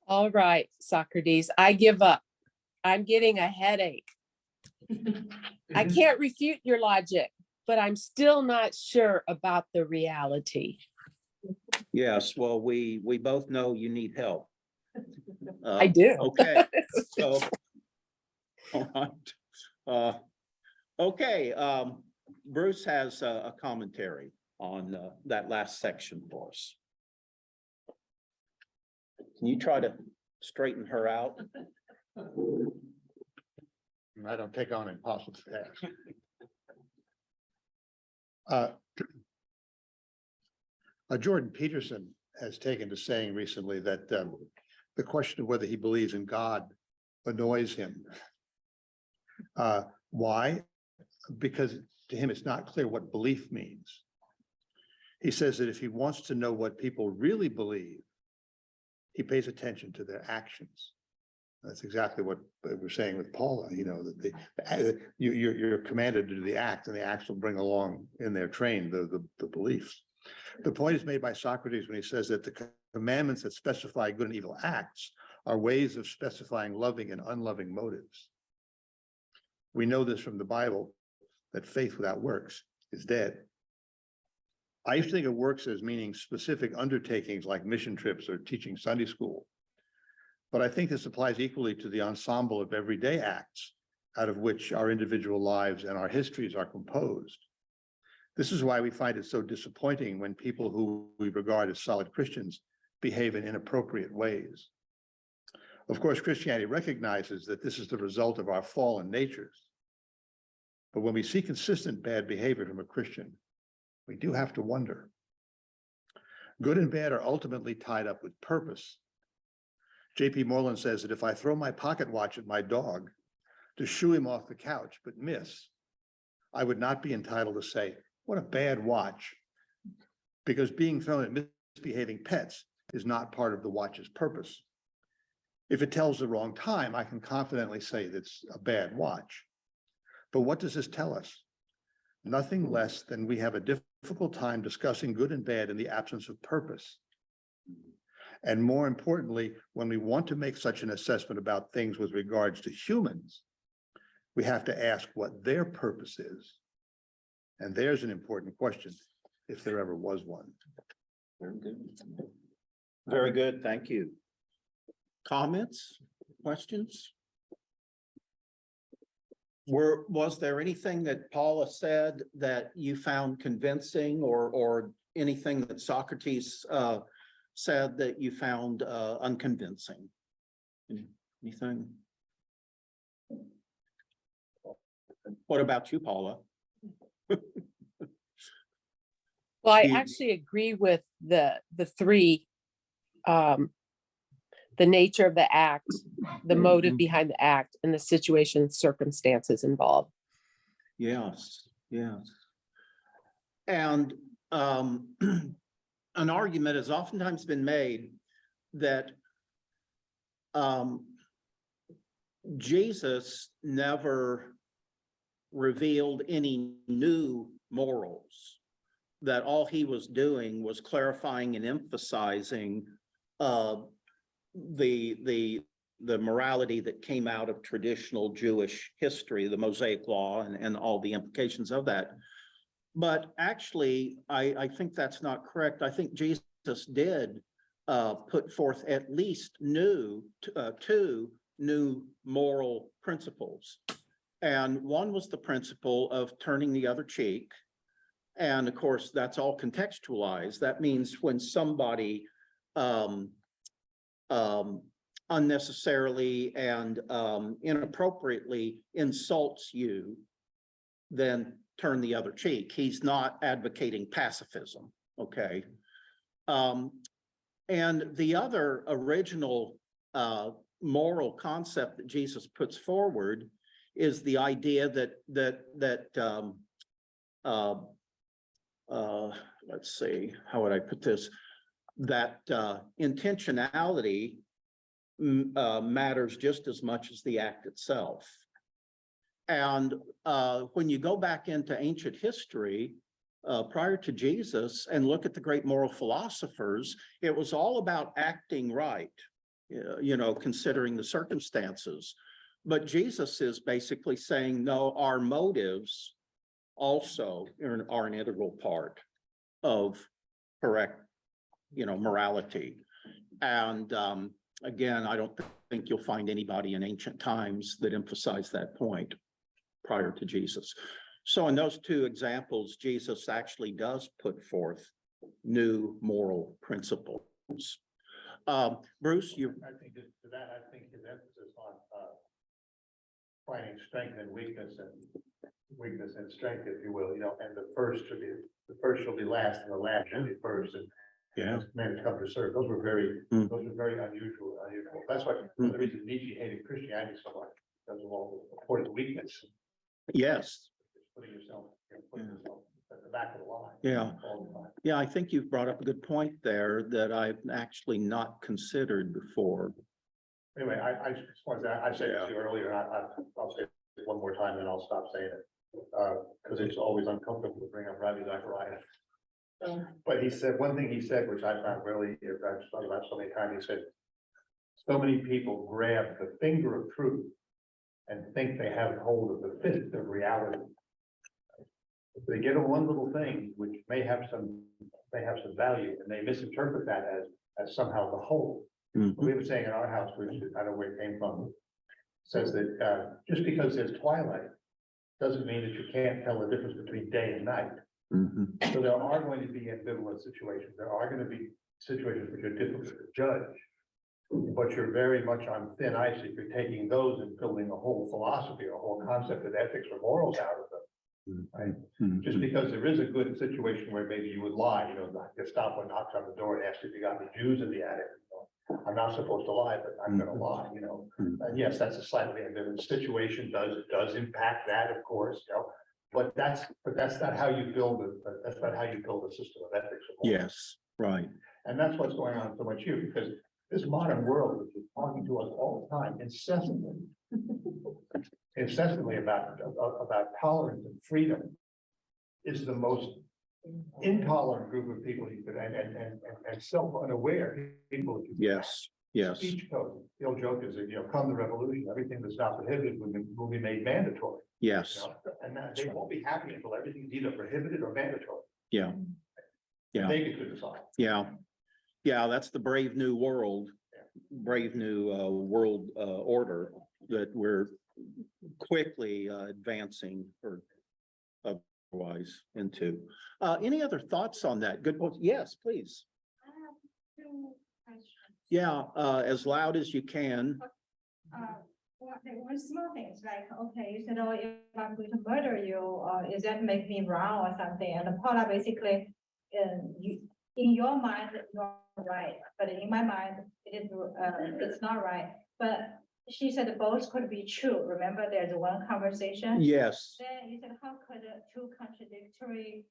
S5: All right, Socrates, I give up. I'm getting a headache. I can't refute your logic, but I'm still not sure about the reality.
S6: Yes, well, we both know you need help.
S5: I do.
S6: Okay, so, all right. Okay, Bruce has a commentary on that last section for us. Can you try to straighten her out?
S2: I don't take on impossible tasks. Jordan Peterson has taken to saying recently that the question of whether he believes in God annoys him. Why? Because to him, it's not clear what belief means. He says that if he wants to know what people really believe, he pays attention to their actions. That's exactly what we're saying with Paula, that you're commanded to do the act, and the acts will bring along in their train the beliefs. The point is made by Socrates when he says that the commandments that specify good and evil acts are ways of specifying loving and unloving motives. We know this from the Bible, that faith without works is dead. I used to think of works as meaning specific undertakings like mission trips or teaching Sunday school. But I think this applies equally to the ensemble of everyday acts out of which our individual lives and our histories are composed. This is why we find it so disappointing when people who we regard as solid Christians behave in inappropriate ways. Of course, Christianity recognizes that this is the result of our fallen natures. But when we see consistent bad behavior from a Christian, we do have to wonder. Good and bad are ultimately tied up with purpose. J.P. Moreland says that if I throw my pocket watch at my dog to shoo him off the couch but miss, I would not be entitled to say, what a bad watch, because being thrown at misbehaving pets is not part of the watch's purpose. If it tells the wrong time, I can confidently say that's a bad watch. But what does this tell us? Nothing less than we have a difficult time discussing good and bad in the absence of purpose. And more importantly, when we want to make such an assessment about things with regards to humans, we have to ask what their purpose is. And there's an important question, if there ever was one.
S6: Very good. Very good, thank you. Comments, questions? Was there anything that Paula said that you found convincing, or anything that Socrates said that you found unconvincing? Anything? What about you, Paula?
S5: Well, I
S6: You-
S5: actually agree with the three. The nature of the act, the motive behind the act, and the situation, circumstances involved.
S6: Yes, yes. And an argument has oftentimes been made that Jesus never revealed any new morals, that all he was doing was clarifying and emphasizing the morality that came out of traditional Jewish history, the Mosaic Law, and all the implications of that. But actually, I think that's not correct. I think Jesus did put forth at least two new moral principles. And one was the principle of turning the other cheek. And of course, that's all contextualized. That means when somebody unnecessarily and inappropriately insults you, then turn the other cheek. He's not advocating pacifism, okay? And the other original moral concept that Jesus puts forward is the idea that let's see, how would I put this? That intentionality matters just as much as the act itself. And when you go back into ancient history, prior to Jesus, and look at the great moral philosophers, it was all about acting right, considering the circumstances. But Jesus is basically saying, no, our motives also are an integral part of correct, morality. And again, I don't think you'll find anybody in ancient times that emphasized that point prior to Jesus. So in those two examples, Jesus actually does put forth new moral principles. Bruce, you.
S2: I think to that, I think his emphasis on finding strength and weakness and weakness and strength, if you will, and the first should be last and the last should be first, and
S6: Yeah.
S2: man has come to serve. Those were very unusual. That's why one of the reasons Nietzsche hated Christianity so much, because of all the purported weakness.
S6: Yes.
S2: Putting yourself at the back of the line.
S6: Yeah.
S2: all the time.
S6: Yeah, I think you've brought up a good point there that I've actually not considered before.
S2: Anyway, I just wanted to, I said it to you earlier, I'll say it one more time and I'll stop saying it. Because it's always uncomfortable to bring up Ravi Zacharias. But he said, one thing he said, which I found really, I've thought about so many times, he said, so many people grab the finger of truth and think they have hold of the fist of reality. If they get on one little thing, which may have some value, and they misinterpret that as somehow the whole.
S6: Mhm.
S2: We were saying in our house, which I don't know where it came from, says that just because there's twilight doesn't mean that you can't tell the difference between day and night.
S6: Mhm.
S2: So there are going to be ambivalent situations. There are going to be situations which are difficult to judge. But you're very much on thin ice if you're taking those and building a whole philosophy, a whole concept of ethics or morals out of them. Right?
S6: Mhm.
S2: Just because there is a good situation where maybe you would lie, the Gestapo knocks on the door and asks if you got the Jews in the attic. I'm not supposed to lie, but I'm gonna lie, And yes, that's a slightly ambivalent situation, it does impact that, of course, But that's not how you build a system of ethics. or morals.
S6: Yes, right.
S2: And that's what's going on so much here, because this modern world, which is talking to us all the time, incessantly about tolerance and freedom, is the most intolerant group of people you could, and self-unaware people. you could
S6: Yes, yes.
S2: Speech code, the old joke is that, come the revolution, everything that's not prohibited will be made mandatory.
S6: Yes,
S2: And that they won't be happy until everything's either prohibited or mandatory.
S6: yeah. Yeah.
S2: They get to decide.
S6: Yeah. Yeah, that's the brave new world, world order that we're quickly advancing or otherwise into. Any other thoughts on that? Good. Yes, please.
S8: I have two questions.
S6: Yeah, as loud as you can.
S8: One small thing is like, okay, you said, oh, if I'm going to murder you, is that make me wrong or something? And Paula basically, in your mind, you're right, but in my mind, it's not right. But she said both could be true. Remember, there's one conversation.
S6: Yes.
S8: Then you said, how could two contradictory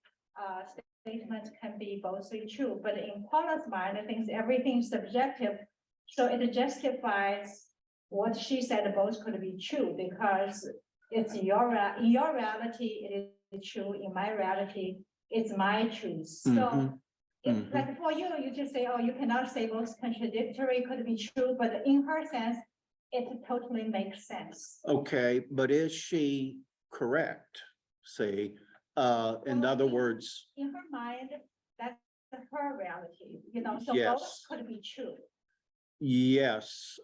S8: statements can be both true? But in Paula's mind, I think everything's subjective. So it justifies what she said both could be true because it's in your reality, it is true. In my reality, it's my truth. So
S6: Mhm.
S8: if, like for you, you just say, oh, you cannot say both contradictory could be true, but in her sense, it totally makes sense.
S6: Okay, but is she correct? See, in other words,
S8: In her mind, that's her reality, so both
S6: Yes.
S8: could be true.
S6: yes,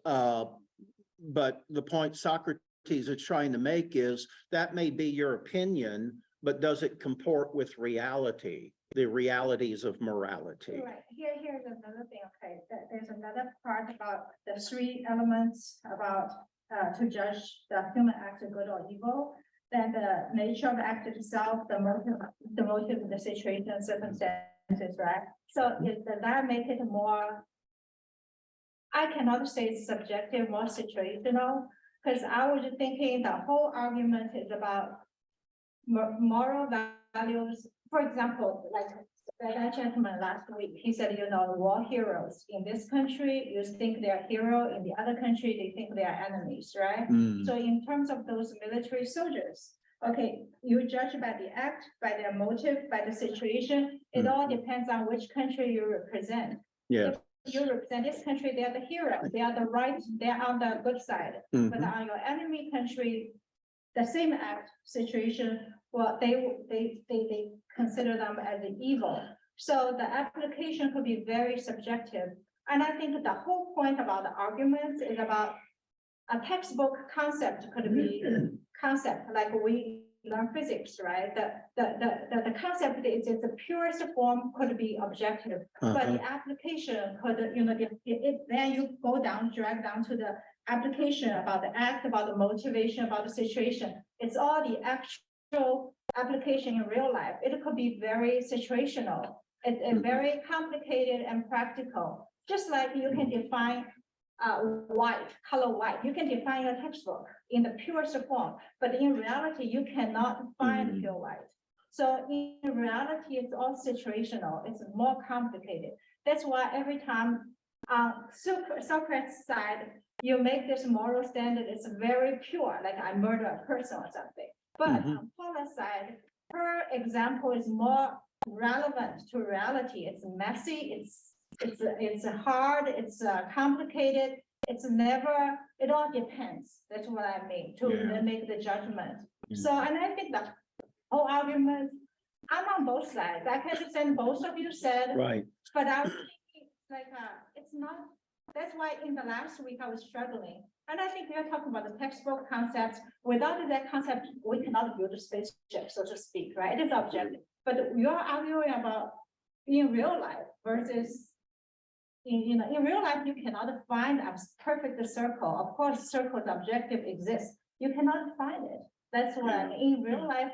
S6: but the point Socrates is trying to make is that may be your opinion, but does it comport with reality, the realities of morality?
S8: Right, here's another thing, okay, there's another part about the three elements about to judge the human act of good or evil. Then the nature of the act itself, the motive of the situation, circumstances, right? So does that make it more, I cannot say it's subjective, more situational, because I was thinking the whole argument is about moral values. For example, like that gentleman last week, he said, war heroes in this country, you think they're hero, in the other country, they think they are enemies, right?
S6: Mm,
S8: So in terms of those military soldiers, okay, you judge by the act, by their motive, by the situation. It all depends on which country you represent.
S6: yeah.
S8: If you represent this country, they are the hero, they are the right, they're on the good side. But
S6: Mhm.
S8: on your enemy country, the same act situation, well, they consider them as the evil. So the application could be very subjective. And I think the whole point about the arguments is about a textbook concept could be concept, like we learn physics, right? The concept is the purest form could be objective, but the application could, then you drag down to the application about the act, about the motivation, about the situation. It's all the actual application in real life, it could be very situational. It's very complicated and practical. Just like you can define white, color white, you can define your textbook in the purest form, but in reality, you cannot find pure white. So in reality, it's all situational. It's more complicated. That's why every time Socrates' side, you make this moral standard, it's very pure, like I murder a person or something. But on Paula's side, her example is more relevant to reality. It's messy, it's hard, it's complicated. It's never, it all depends. That's what I mean, to make the judgment. So, and I think that whole argument, I'm on both sides. I can understand both of you said,
S6: Right.
S8: but I was thinking like, it's not, that's why in the last week I was struggling. And I think we are talking about the textbook concepts. Without that concept, we cannot build a spaceship, so to speak, right? It is objective. But you're arguing about in real life versus in real life, you cannot find a perfect circle. Of course, circles objective exists. You cannot find it. That's why in real life,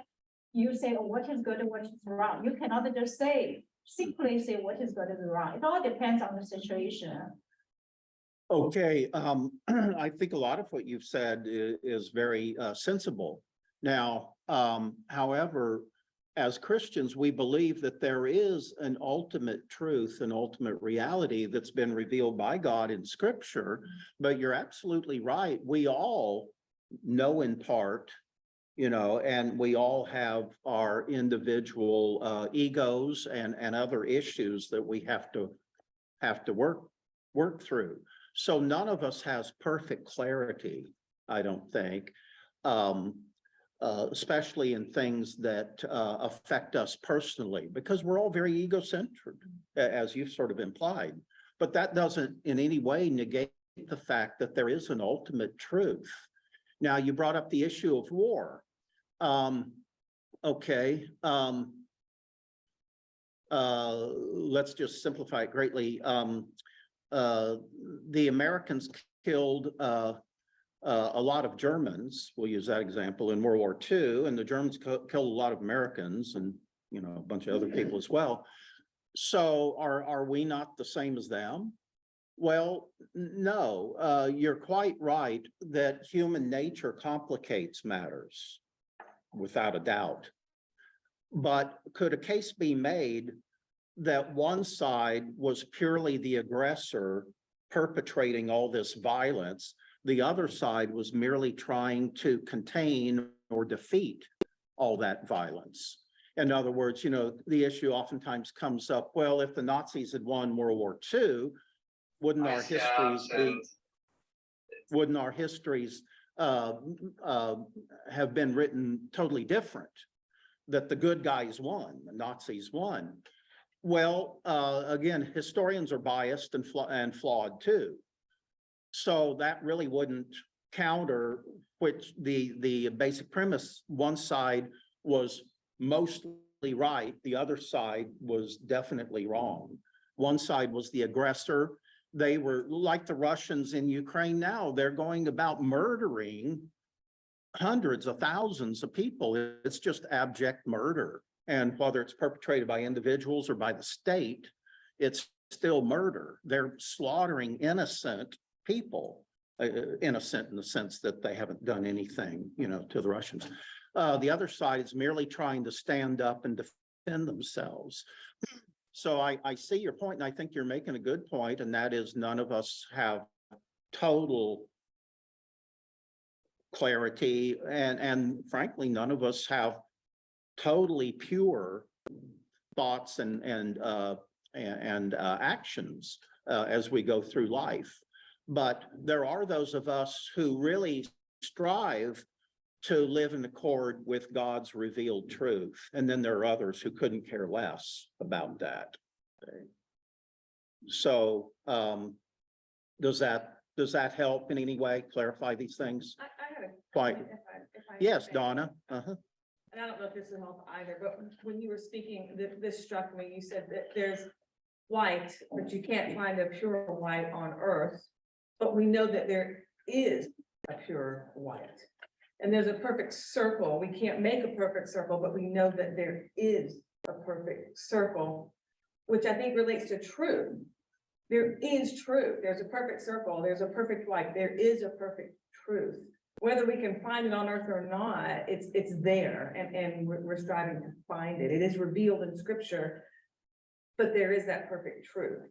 S8: you say, oh, what is good and what is wrong. You cannot just simply say what is good and wrong. It all depends on the situation.
S6: Okay, I think a lot of what you've said is very sensible. Now, however, as Christians, we believe that there is an ultimate truth, an ultimate reality that's been revealed by God in Scripture. But you're absolutely right. We all know in part, and we all have our individual egos and other issues that we have to work through. So none of us has perfect clarity, I don't think. Especially in things that affect us personally, because we're all very egocentric, as you've sort of implied. But that doesn't in any way negate the fact that there is an ultimate truth. Now, you brought up the issue of war. Okay. Let's just simplify it greatly. The Americans killed a lot of Germans, we'll use that example, in World War II, and the Germans killed a lot of Americans and, a bunch of other people as well. So are we not the same as them? Well, no, you're quite right that human nature complicates matters, without a doubt. But could a case be made that one side was purely the aggressor perpetrating all this violence? The other side was merely trying to contain or defeat all that violence. In other words, the issue oftentimes comes up, well, if the Nazis had won World War II, wouldn't our histories have been written totally different? That the good guys won, the Nazis won. Well, again, historians are biased and flawed too. So that really wouldn't counter which the basic premise. One side was mostly right, the other side was definitely wrong. One side was the aggressor. They were like the Russians in Ukraine now. They're going about murdering hundreds of thousands of people. It's just abject murder. And whether it's perpetrated by individuals or by the state, it's still murder. They're slaughtering innocent people, innocent in the sense that they haven't done anything, to the Russians. The other side is merely trying to stand up and defend themselves. So I see your point, and I think you're making a good point, and that is none of us have total clarity, and frankly, none of us have totally pure thoughts and actions as we go through life. But there are those of us who really strive to live in accord with God's revealed truth. And then there are others who couldn't care less about that. So does that help in any way clarify these things?
S9: I had a
S6: Quite.
S9: comment, if I
S6: Yes,
S9: may.
S6: Donna.
S9: And I don't know if this will help either, but when you were speaking, this struck me. You said that there's white, but you can't find a pure white on earth. But we know that there is a pure white. and there's a perfect circle. We can't make a perfect circle, but we know that there is a perfect circle, which I think relates to truth. There is truth. There's a perfect circle. There's a perfect life. There is a perfect truth. Whether we can find it on earth or not, it's there, and we're striving to find it. It is revealed in scripture, but there is that perfect truth.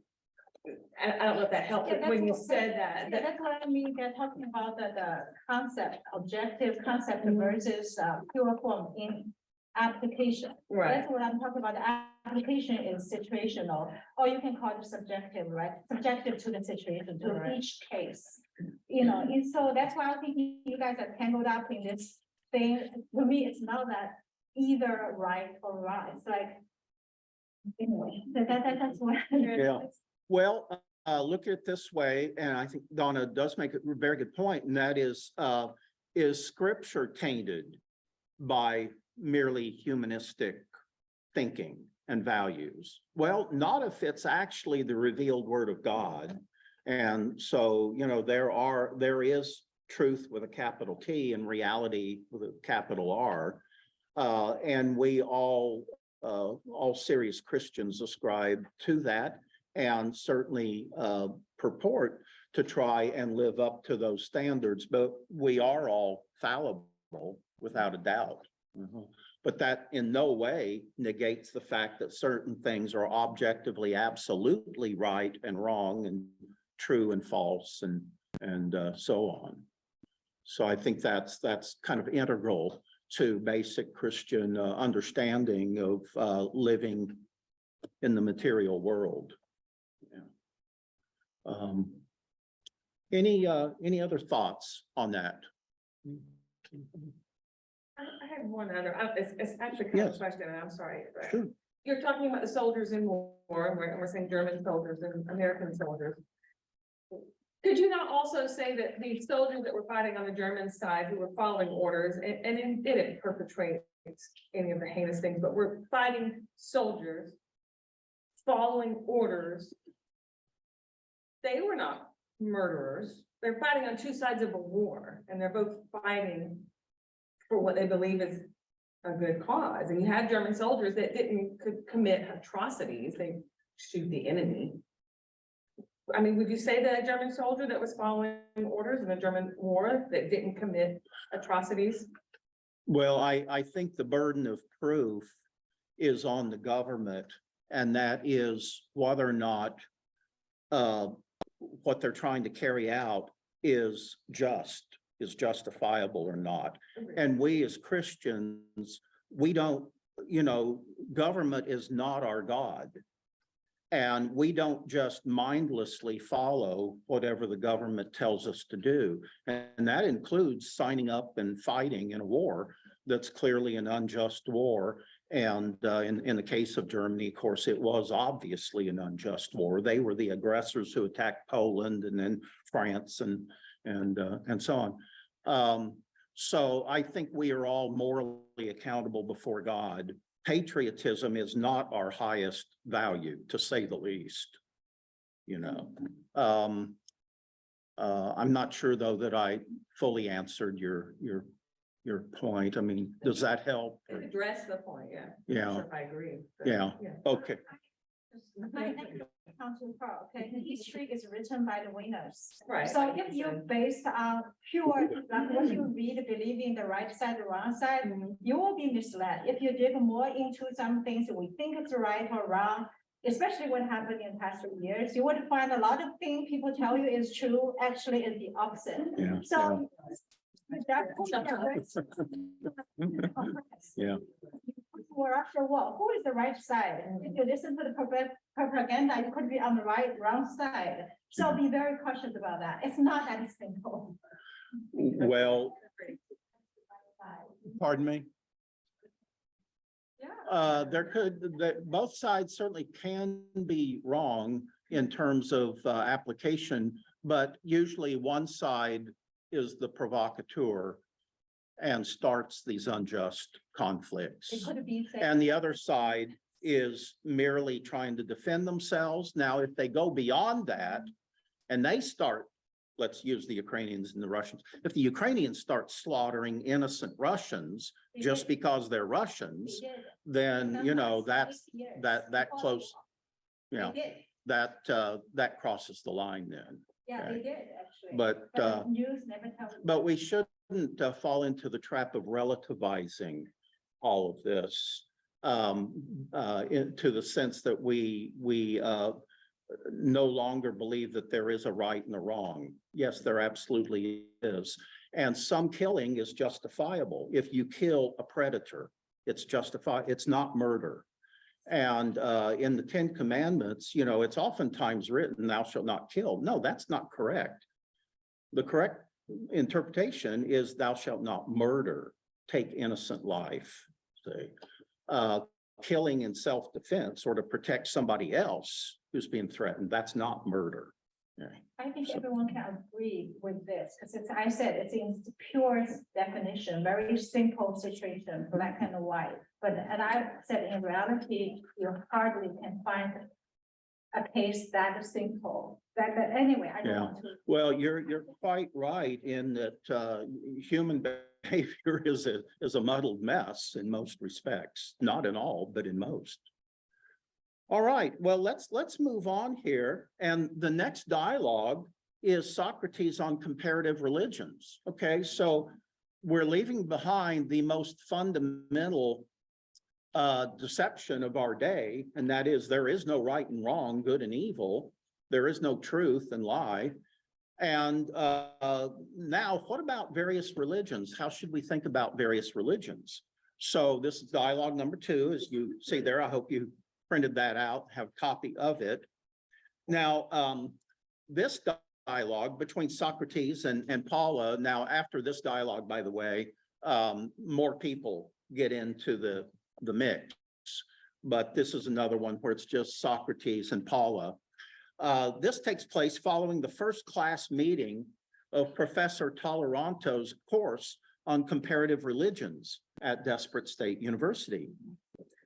S9: I don't know if that helped,
S8: Yeah,
S9: but when you
S8: that's what-
S9: said that,
S8: Yeah, that's what I mean, they're talking about the concept, objective concept versus pure form in application.
S9: right,
S8: That's what I'm talking about. The application is situational, or you can call it subjective, right? Subjective to the situation, to
S9: Right.
S8: each case. You know, and so that's why I think you guys are tangled up in this thing. To me, it's not that either right or wrong. It's like, anyway, that's what.
S6: Yeah. Well, look at it this way, and I think Donna does make a very good point, and that is scripture tainted by merely humanistic thinking and values? Well, not if it's actually the revealed word of God. And so, you know, there is truth with a capital T and reality with a capital R. And we all serious Christians ascribe to that, and certainly purport to try and live up to those standards, but we are all fallible without a doubt. But that in no way negates the fact that certain things are objectively absolutely right and wrong and true and false and so on. So I think that's kind of integral to basic Christian understanding of living in the material world. Yeah. Any other thoughts on that?
S9: I had one other, it's actually kind of a
S6: Yes.
S9: question, and I'm sorry. but
S6: Sure.
S9: You're talking about the soldiers in war, and we're saying German soldiers and American soldiers. Could you not also say that the soldiers that were fighting on the German side who were following orders and didn't perpetrate any of the heinous things, but were fighting soldiers following orders? They were not murderers. They're fighting on two sides of a war, and they're both fighting for what they believe is a good cause. And you had German soldiers that could commit atrocities. They shoot the enemy. I mean, would you say that a German soldier that was following orders in the German war that didn't commit atrocities?
S6: Well, I think the burden of proof is on the government, and that is whether or not what they're trying to carry out is justifiable or not. And we as Christians, we don't, government is not our God. And we don't just mindlessly follow whatever the government tells us to do. And that includes signing up and fighting in a war that's clearly an unjust war. And in the case of Germany, of course, it was obviously an unjust war. They were the aggressors who attacked Poland and then France and so on. So I think we are all morally accountable before God. Patriotism is not our highest value, to say the least. I'm not sure, though, that I fully answered your point. I mean, does that help?
S9: Address the point, yeah.
S6: Yeah.
S9: Not sure if I agree. but
S6: Yeah. Okay.
S8: Okay, the history is written by the winners.
S9: Right.
S8: So if you based on pure, like what you read, believing the right side, the wrong side,
S9: Mhm.
S8: you will be misled. If you dig more into some things that we think it's right or wrong, especially what happened in the past 3 years, you would find a lot of things people tell you is true, actually is the opposite.
S6: Yeah.
S8: So.
S6: Yeah.
S8: We're after what? Who is the right side? If you listen to the propaganda, you could be on the wrong side. So be very cautious about that. It's not that simple.
S6: Well, pardon me?
S9: Yeah.
S6: Both sides certainly can be wrong in terms of application, but usually one side is the provocateur and starts these unjust conflicts.
S8: It could be.
S6: And the other side is merely trying to defend themselves. Now, if they go beyond that and they start let's use the Ukrainians and the Russians. If the Ukrainians start slaughtering innocent Russians just because they're Russians, then, you know, that close, you know, that crosses the line then.
S8: Yeah,
S6: Okay.
S8: they did actually.
S6: But,
S8: the news never tells.
S6: but we shouldn't fall into the trap of relativizing all of this into the sense that we no longer believe that there is a right and a wrong. Yes, there absolutely is. And some killing is justifiable. If you kill a predator, it's justified. It's not murder. And in the Ten Commandments, you know, it's oftentimes written, thou shalt not kill. No, that's not correct. The correct interpretation is thou shalt not murder, take innocent life. See, killing in self-defense or to protect somebody else who's being threatened, that's not murder. Okay.
S8: I think everyone can agree with this, because it's, I said, it's in its purest definition, very simple situation, black and white. But, and I said, in reality, you hardly can find a case that simple. That anyway, I don't
S6: Yeah.
S8: want to.
S6: Well, you're quite right in that human behavior is a muddled mess in most respects, not in all, but in most. All right, well, let's move on here. And the next dialogue is Socrates on comparative religions. Okay, so we're leaving behind the most fundamental deception of our day, and that is there is no right and wrong, good and evil. There is no truth and lie. And now, what about various religions? How should we think about various religions? So this is dialogue number 2, as you see there. I hope you printed that out, have a copy of it. Now, this dialogue between Socrates and Paula, now after this dialogue, by the way, more people get into the mix, but this is another one where it's just Socrates and Paula. This takes place following the first class meeting of Professor Toleranto's course on comparative religions at Desperate State University.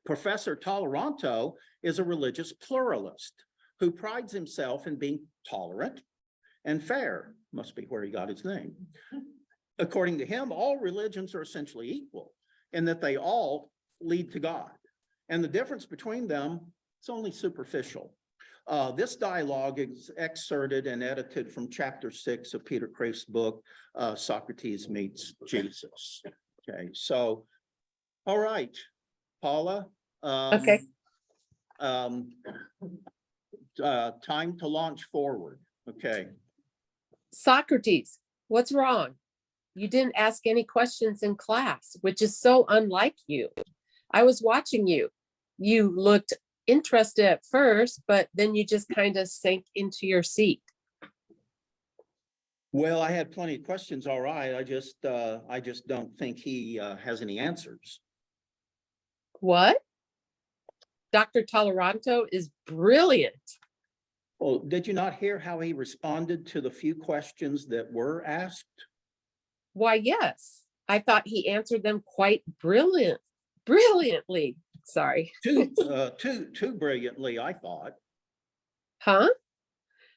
S6: Professor Toleranto is a religious pluralist who prides himself in being tolerant and fair, must be where he got his name. According to him, all religions are essentially equal in that they all lead to God. And the difference between them is only superficial. This dialogue is excerpted and edited from chapter 6 of Peter Kreeft's book, Socrates Meets Jesus. Okay, so, all right, Paula.
S5: Okay.
S6: Time to launch forward. Okay.
S5: Socrates, what's wrong? You didn't ask any questions in class, which is so unlike you. I was watching you. You looked interested at first, but then you just kind of sank into your seat.
S6: Well, I had plenty of questions. All right. I just don't think he has any answers.
S5: What? Dr. Toleranto is brilliant.
S6: Well, did you not hear how he responded to the few questions that were asked?
S5: Why, yes. I thought he answered them quite brilliantly. Sorry.
S6: Too brilliantly, I thought.
S5: Huh?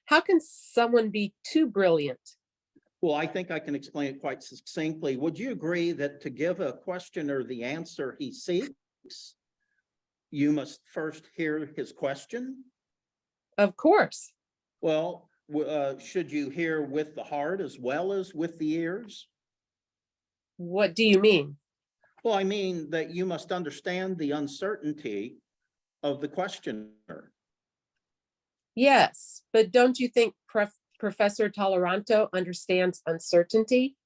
S5: How can someone be too brilliant?
S6: Well, I think I can explain it quite succinctly. Would you agree that to give a questioner the answer he seeks, you must first hear his question?
S5: Of course.
S6: Well, should you hear with the heart as well as with the ears?
S5: What do you mean?
S6: Well, I mean that you must understand the uncertainty of the questioner.
S5: Yes, but don't you think Professor Toleranto understands uncertainty?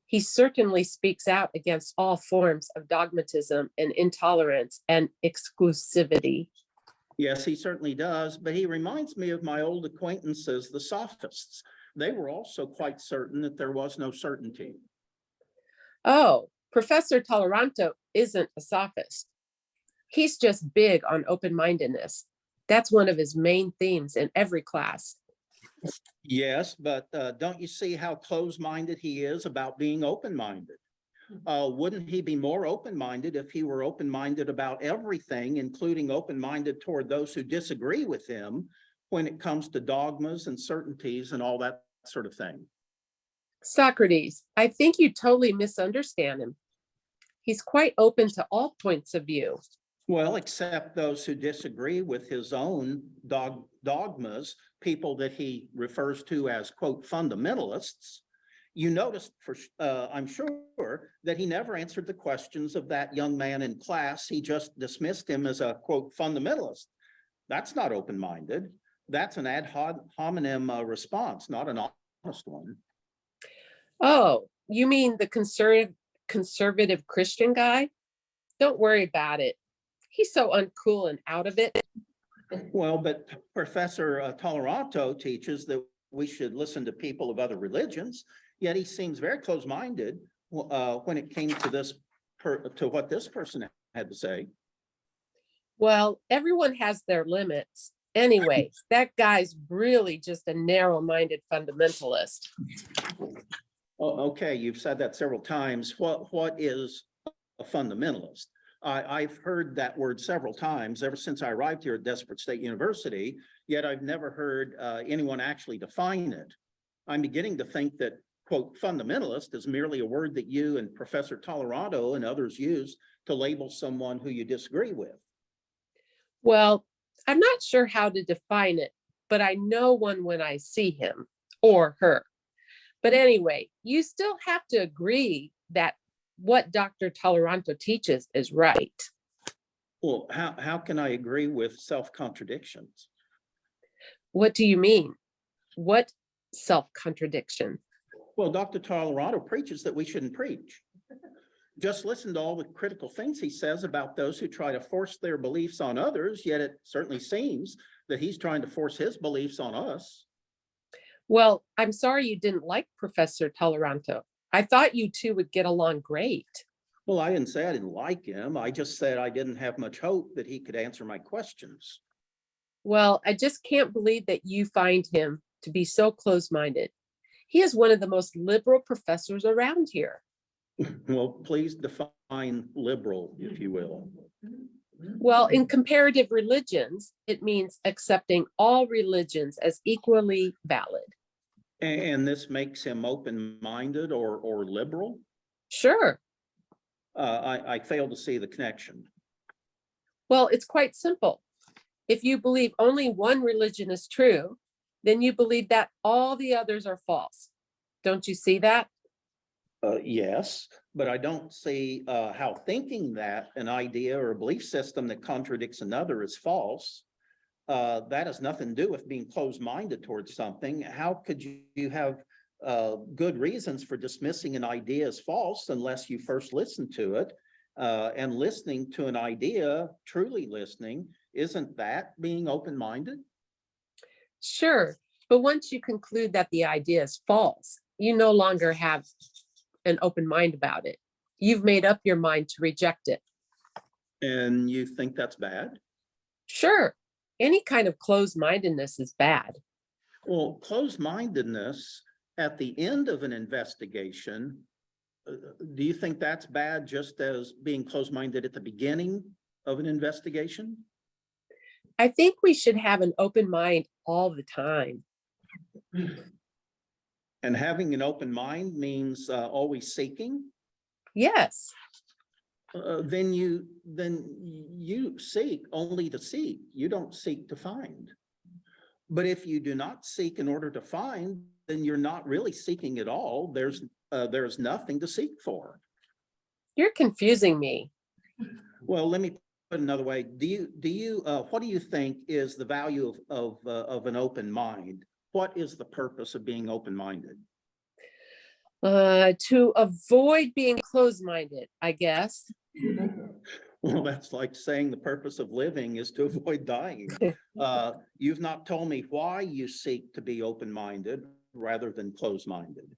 S5: He certainly speaks out against all forms of dogmatism and intolerance and exclusivity.
S6: Yes, he certainly does, but he reminds me of my old acquaintances, the sophists. They were also quite certain that there was no certainty.
S5: Oh, Professor Toleranto isn't a sophist. He's just big on open-mindedness. That's one of his main themes in every class.
S6: Yes, but don't you see how close-minded he is about being open-minded? Wouldn't he be more open-minded if he were open-minded about everything, including open-minded toward those who disagree with him when it comes to dogmas and certainties and all that sort of thing.
S5: Socrates, I think you totally misunderstand him. He's quite open to all points of view.
S6: Well, except those who disagree with his own dogmas, people that he refers to as, quote, fundamentalists. You noticed, I'm sure, that he never answered the questions of that young man in class. He just dismissed him as a, quote, fundamentalist. That's not open-minded. That's an ad hominem response, not an honest one.
S5: Oh, you mean the conservative Christian guy? Don't worry about it. He's so uncool and out of it.
S6: Well, but Professor Toleranto teaches that we should listen to people of other religions, yet he seems very close-minded when it came to this, to what this person had to say.
S5: Well, everyone has their limits. Anyway, that guy's really just a narrow-minded fundamentalist.
S6: Oh, okay, you've said that several times. What is a fundamentalist? I've heard that word several times ever since I arrived here at Desperate State University, yet I've never heard anyone actually define it. I'm beginning to think that, quote, fundamentalist is merely a word that you and Professor Toleranto and others use to label someone who you disagree with.
S5: Well, I'm not sure how to define it, but I know one when I see him or her. But anyway, you still have to agree that what Dr. Toleranto teaches is right.
S6: Well, how can I agree with self-contradictions?
S5: What do you mean? What self-contradiction?
S6: Well, Dr. Toleranto preaches that we shouldn't preach. Just listen to all the critical things he says about those who try to force their beliefs on others, yet it certainly seems that he's trying to force his beliefs on us.
S5: Well, I'm sorry you didn't like Professor Toleranto. I thought you two would get along great.
S6: Well, I didn't say I didn't like him. I just said I didn't have much hope that he could answer my questions.
S5: Well, I just can't believe that you find him to be so close-minded. He is one of the most liberal professors around here.
S6: Well, please define liberal, if you will.
S5: Well, in comparative religions, it means accepting all religions as equally valid.
S6: And this makes him open-minded or liberal?
S5: Sure.
S6: I fail to see the connection.
S5: Well, it's quite simple. If you believe only one religion is true, then you believe that all the others are false. Don't you see that?
S6: Yes, but I don't see how thinking that an idea or a belief system that contradicts another is false. That has nothing to do with being closed-minded towards something. How could you have good reasons for dismissing an idea as false unless you first listen to it? And listening to an idea, truly listening, isn't that being open-minded?
S5: Sure. But once you conclude that the idea is false, you no longer have an open mind about it. You've made up your mind to reject it.
S6: And you think that's bad?
S5: Sure. Any kind of closed-mindedness is bad.
S6: Well, closed-mindedness at the end of an investigation, do you think that's bad just as being closed-minded at the beginning of an investigation?
S5: I think we should have an open mind all the time.
S6: And having an open mind means always seeking?
S5: Yes.
S6: Then you seek only to seek. You don't seek to find. But if you do not seek in order to find, then you're not really seeking at all. There's nothing to seek for.
S5: You're confusing me.
S6: Well, let me put it another way. What do you think is the value of an open mind? What is the purpose of being open-minded?
S5: To avoid being closed-minded, I guess.
S6: Well, that's like saying the purpose of living is to avoid dying. You've not told me why you seek to be open-minded rather than closed-minded.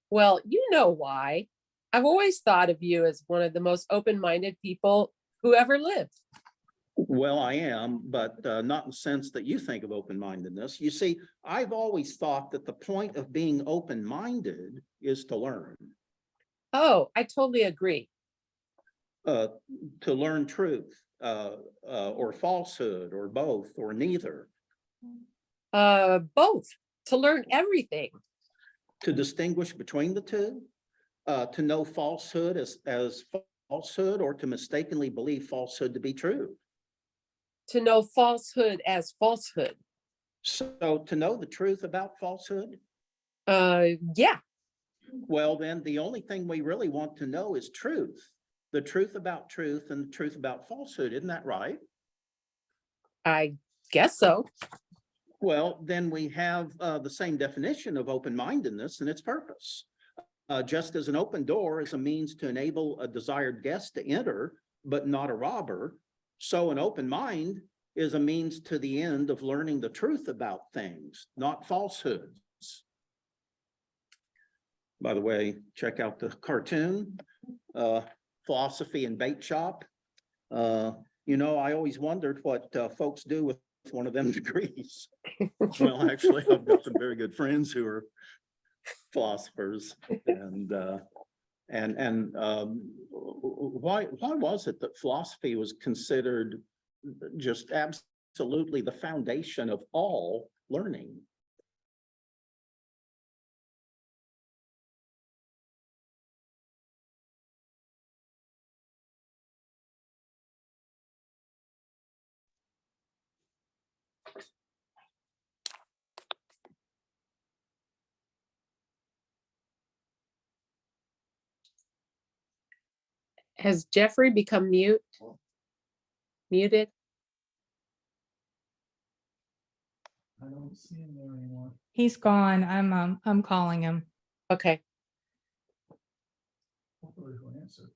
S5: Well, you know why. I've always thought of you as one of the most open-minded people who ever lived.
S6: Well, I am, but not in the sense that you think of open-mindedness. You see, I've always thought that the point of being open-minded is to learn.
S5: Oh, I totally agree.
S6: To learn truth, or falsehood, or both, or neither.
S5: Both. To learn everything.
S6: To distinguish between the two, to know falsehood as falsehood, or to mistakenly believe falsehood to be true.
S5: To know falsehood as falsehood.
S6: So to know the truth about falsehood,
S5: Yeah,
S6: well, then the only thing we really want to know is truth. The truth about truth and the truth about falsehood. Isn't that right?
S5: I guess so.
S6: Well, then we have the same definition of open-mindedness and its purpose. Just as an open door is a means to enable a desired guest to enter, but not a robber, so an open mind is a means to the end of learning the truth about things, not falsehoods. By the way, check out the cartoon, Philosophy and Bait Shop. You know, I always wondered what folks do with one of them degrees. Well, actually, I've got some very good friends who are philosophers, and why was it that philosophy was considered just absolutely the foundation of all learning?
S5: Has Jeffrey become muted?
S7: I don't see him there anymore.
S3: He's gone. I'm calling him.
S5: Okay.
S7: Hopefully he'll answer.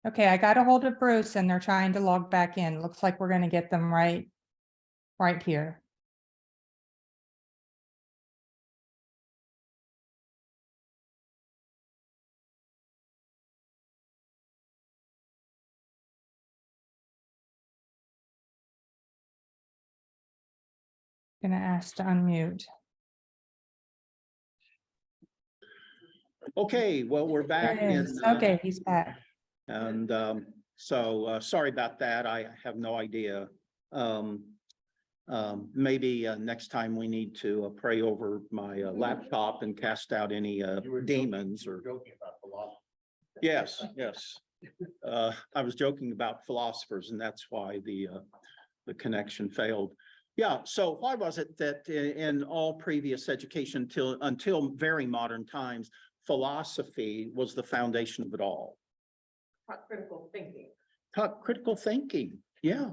S3: Okay, I got a hold of Bruce and they're trying to log back in. Looks like we're gonna get them right here. Gonna ask to unmute.
S6: Okay, well, we're back
S3: There it
S6: in.
S3: is. Okay, he's back.
S6: And sorry about that. I have no idea. Maybe next time we need to pray over my laptop and cast out any demons or.
S2: Joking about philosophy.
S6: Yes, yes. I was joking about philosophers, and that's why the connection failed. Yeah, so why was it that in all previous education until very modern times, philosophy was the foundation of it all?
S9: Critical thinking.
S6: Taught critical thinking, yeah.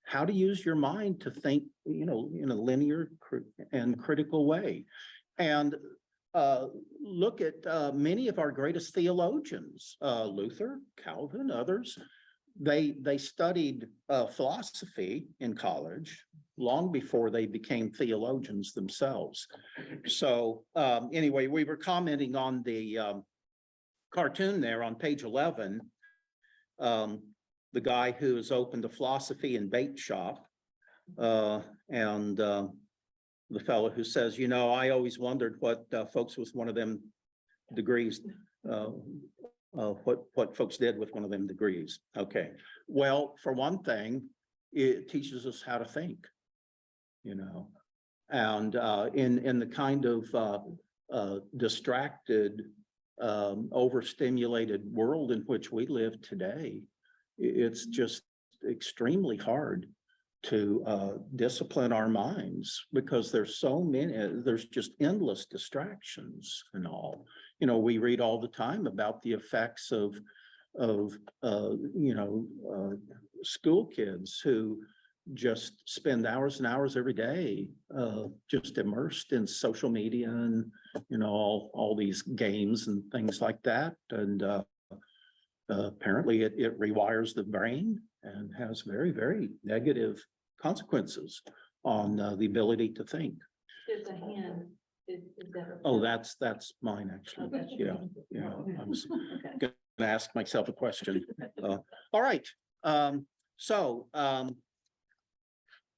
S6: How to use your mind to think, in a linear and critical way. And look at many of our greatest theologians, Luther, Calvin, others. They studied philosophy in college long before they became theologians themselves. So anyway, we were commenting on the cartoon there on page 11. The guy who has opened a philosophy and bait shop, and the fellow who says, I always wondered what folks with one of them degrees, what folks did with one of them degrees. Okay, well, for one thing, it teaches us how to think, you know, and in the kind of distracted, overstimulated world in which we live today, it's just extremely hard to discipline our minds because there's so many, there's just endless distractions and all. You know, we read all the time about the effects of school kids who just spend hours and hours every day just immersed in social media and, you know, all these games and things like that. And apparently it rewires the brain and has very, very negative consequences on the ability to think.
S1: There's a hand. Is that?
S6: Oh, that's mine, actually. Yeah, yeah. I was gonna ask myself a question. All right.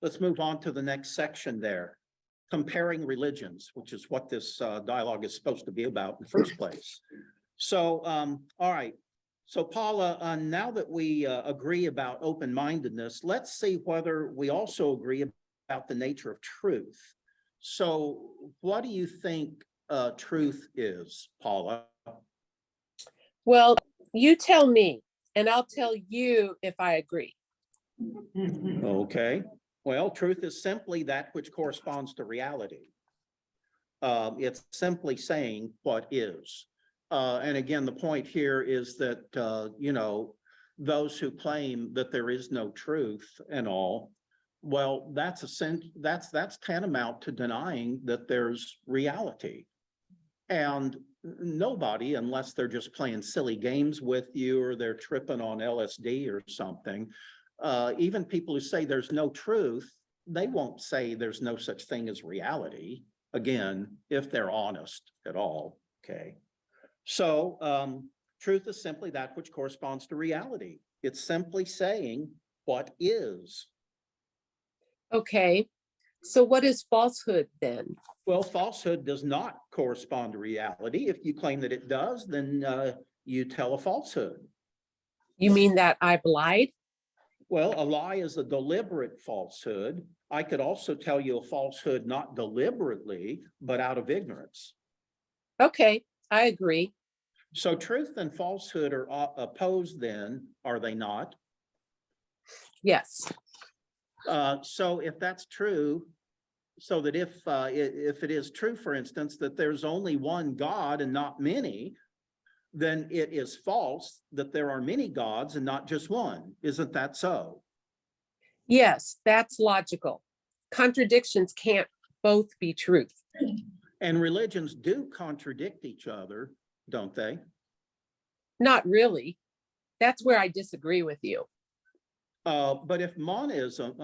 S6: Let's move on to the next section there. Comparing religions, which is what this dialogue is supposed to be about in the first place. So, all right. So Paula, now that we agree about open-mindedness, let's see whether we also agree about the nature of truth. So what do you think truth is, Paula?
S5: Well, you tell me, and I'll tell you if I agree.
S6: Okay, well, truth is simply that which corresponds to reality. It's simply saying what is. And again, the point here is that, you know, those who claim that there is no truth and all, well, that's tantamount to denying that there's reality. And nobody, unless they're just playing silly games with you or they're tripping on LSD or something, even people who say there's no truth, they won't say there's no such thing as reality, again, if they're honest at all, okay? So truth is simply that which corresponds to reality. It's simply saying what is.
S5: Okay, so what is falsehood then?
S6: Well, falsehood does not correspond to reality. If you claim that it does, then you tell a falsehood.
S5: You mean that I've lied?
S6: Well, a lie is a deliberate falsehood. I could also tell you a falsehood not deliberately, but out of ignorance.
S5: Okay, I agree.
S6: So truth and falsehood are opposed then, are they not?
S5: Yes.
S6: So if that's true, so that if it is true, for instance, that there's only one God and not many, then it is false that there are many gods and not just one. Isn't that so?
S5: Yes, that's logical. Contradictions can't both be truth.
S6: And religions do contradict each other, don't they?
S5: Not really. That's where I disagree with you.
S6: But if monotheism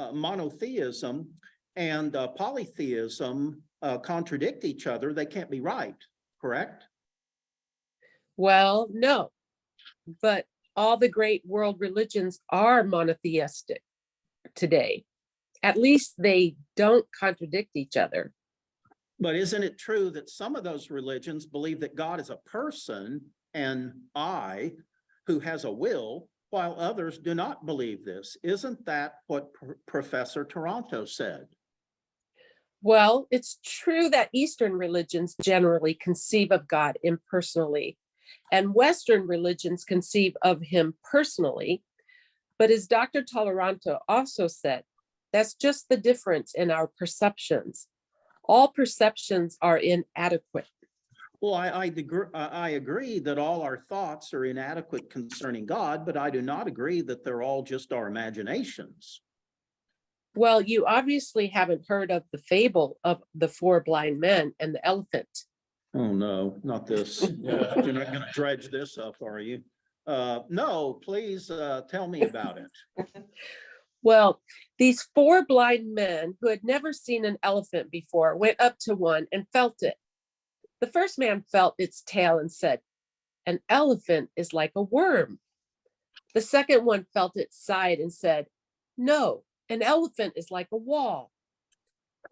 S6: and polytheism contradict each other, they can't be right, correct?
S5: Well, no, but all the great world religions are monotheistic today. At least they don't contradict each other.
S6: But isn't it true that some of those religions believe that God is a person and I who has a will, while others do not believe this? Isn't that what Professor Toronto said?
S5: Well, it's true that Eastern religions generally conceive of God impersonally, and Western religions conceive of him personally. But as Dr. Toleranto also said, that's just the difference in our perceptions. All perceptions are inadequate.
S6: Well, I agree that all our thoughts are inadequate concerning God, but I do not agree that they're all just our imaginations.
S5: Well, you obviously haven't heard of the fable of the four blind men and the elephant.
S6: Oh, no, not this. You're not going to dredge this up, are you? No, please tell me about it.
S5: Well, these four blind men who had never seen an elephant before went up to one and felt it. The first man felt its tail and said, "An elephant is like a worm." The second one felt its side and said, "No, an elephant is like a wall."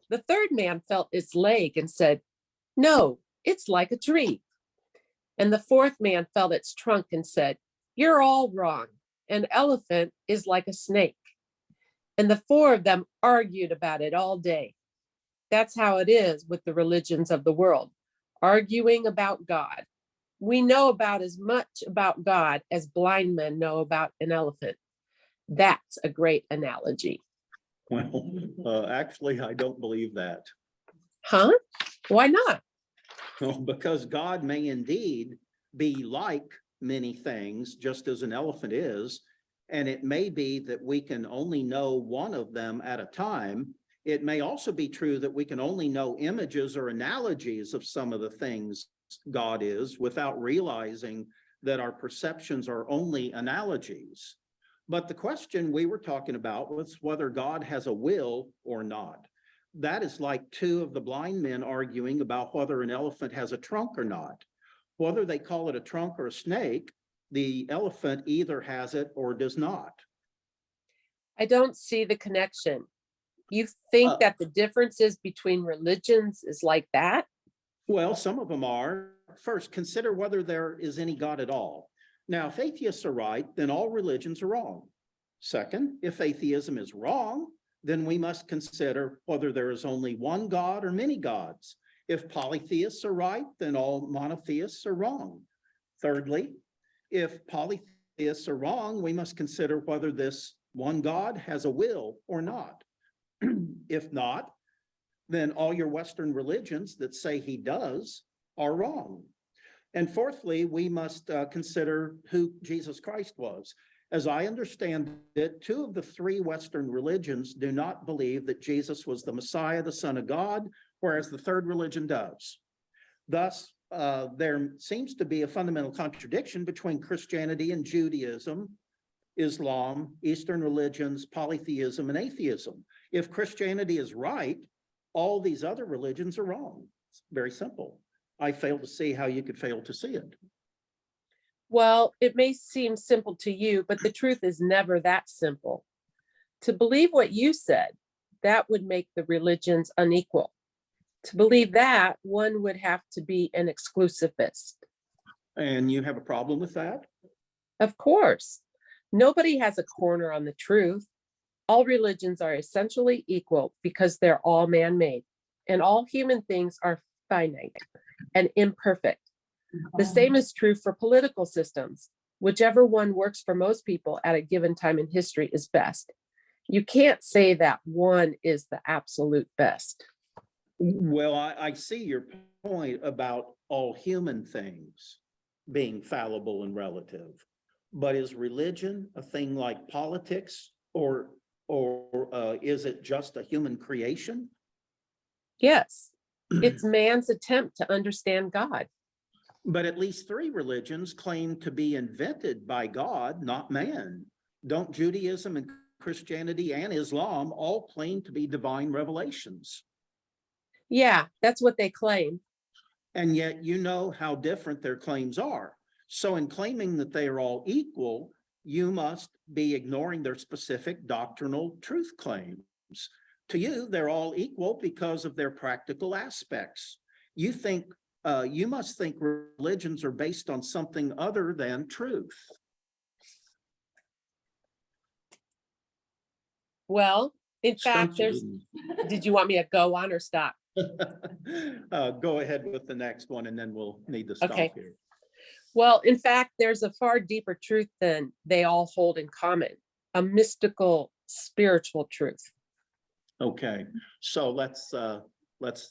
S5: The third man felt its leg and said, "No, it's like a tree." And the fourth man felt its trunk and said, "You're all wrong. An elephant is like a snake." And the four of them argued about it all day. That's how it is with the religions of the world, arguing about God. We know about as much about God as blind men know about an elephant. That's a great analogy.
S6: Well, actually, I don't believe that.
S5: Huh? Why not?
S6: Because God may indeed be like many things, just as an elephant is. And it may be that we can only know one of them at a time. It may also be true that we can only know images or analogies of some of the things God is without realizing that our perceptions are only analogies. But the question we were talking about was whether God has a will or not. That is like two of the blind men arguing about whether an elephant has a trunk or not. Whether they call it a trunk or a snake, the elephant either has it or does not.
S5: I don't see the connection. You think that the differences between religions is like that?
S6: Well, some of them are. First, consider whether there is any God at all. Now, if atheists are right, then all religions are wrong. Second, if atheism is wrong, then we must consider whether there is only one God or many gods. If polytheists are right, then all monotheists are wrong. Thirdly, if polytheists are wrong, we must consider whether this one God has a will or not. If not, then all your Western religions that say he does are wrong. And fourthly, we must consider who Jesus Christ was. As I understand it, two of the three Western religions do not believe that Jesus was the Messiah, the Son of God, whereas the third religion does. Thus, there seems to be a fundamental contradiction between Christianity and Judaism, Islam, Eastern religions, polytheism, and atheism. If Christianity is right, all these other religions are wrong. It's very simple. I fail to see how you could fail to see it.
S5: Well, it may seem simple to you, but the truth is never that simple. To believe what you said, that would make the religions unequal. To believe that, one would have to be an exclusivist.
S6: And you have a problem with that?
S5: Of course, nobody has a corner on the truth. All religions are essentially equal because they're all man-made, and all human things are finite and imperfect. The same is true for political systems. Whichever one works for most people at a given time in history is best. You can't say that one is the absolute best.
S6: Well, I see your point about all human things being fallible and relative. But is religion a thing like politics, or is it just a human creation?
S5: Yes, it's man's attempt to understand God.
S6: But at least three religions claim to be invented by God, not man. Don't Judaism and Christianity and Islam all claim to be divine revelations?
S5: Yeah, that's what they claim.
S6: And yet you know how different their claims are. So in claiming that they are all equal, you must be ignoring their specific doctrinal truth claims. To you, they're all equal because of their practical aspects. You must think religions are based on something other than truth.
S5: Well, in fact, did you want me to go on or stop?
S6: Go ahead with the next one and then we'll need to stop
S5: Okay.
S6: here.
S5: Well, in fact, there's a far deeper truth than they all hold in common, a mystical, spiritual truth.
S6: Okay, so let's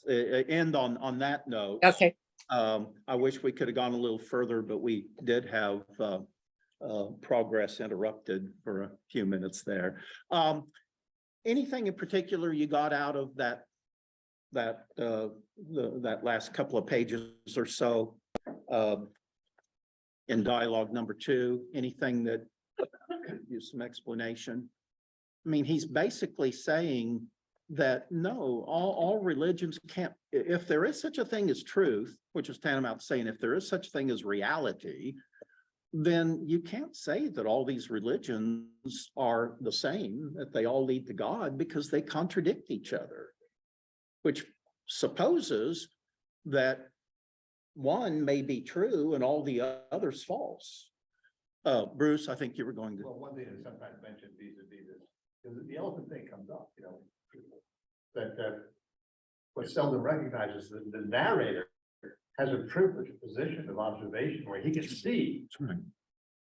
S6: end on that note.
S5: Okay.
S6: I wish we could have gone a little further, but we did have progress interrupted for a few minutes there. Anything in particular you got out of that last couple of pages or so in dialogue number 2? Anything that could use some explanation? I mean, he's basically saying that no, all religions can't, if there is such a thing as truth, which is tantamount to saying if there is such a thing as reality, then you can't say that all these religions are the same, that they all lead to God, because they contradict each other, which supposes that one may be true and all the others false. Bruce, I think you were going to.
S2: Well, one thing that's sometimes mentioned vis-a-vis this, because the elephant thing comes up, you know, that what's seldom recognized is that the narrator has a privileged position of observation where he can see
S6: That's right.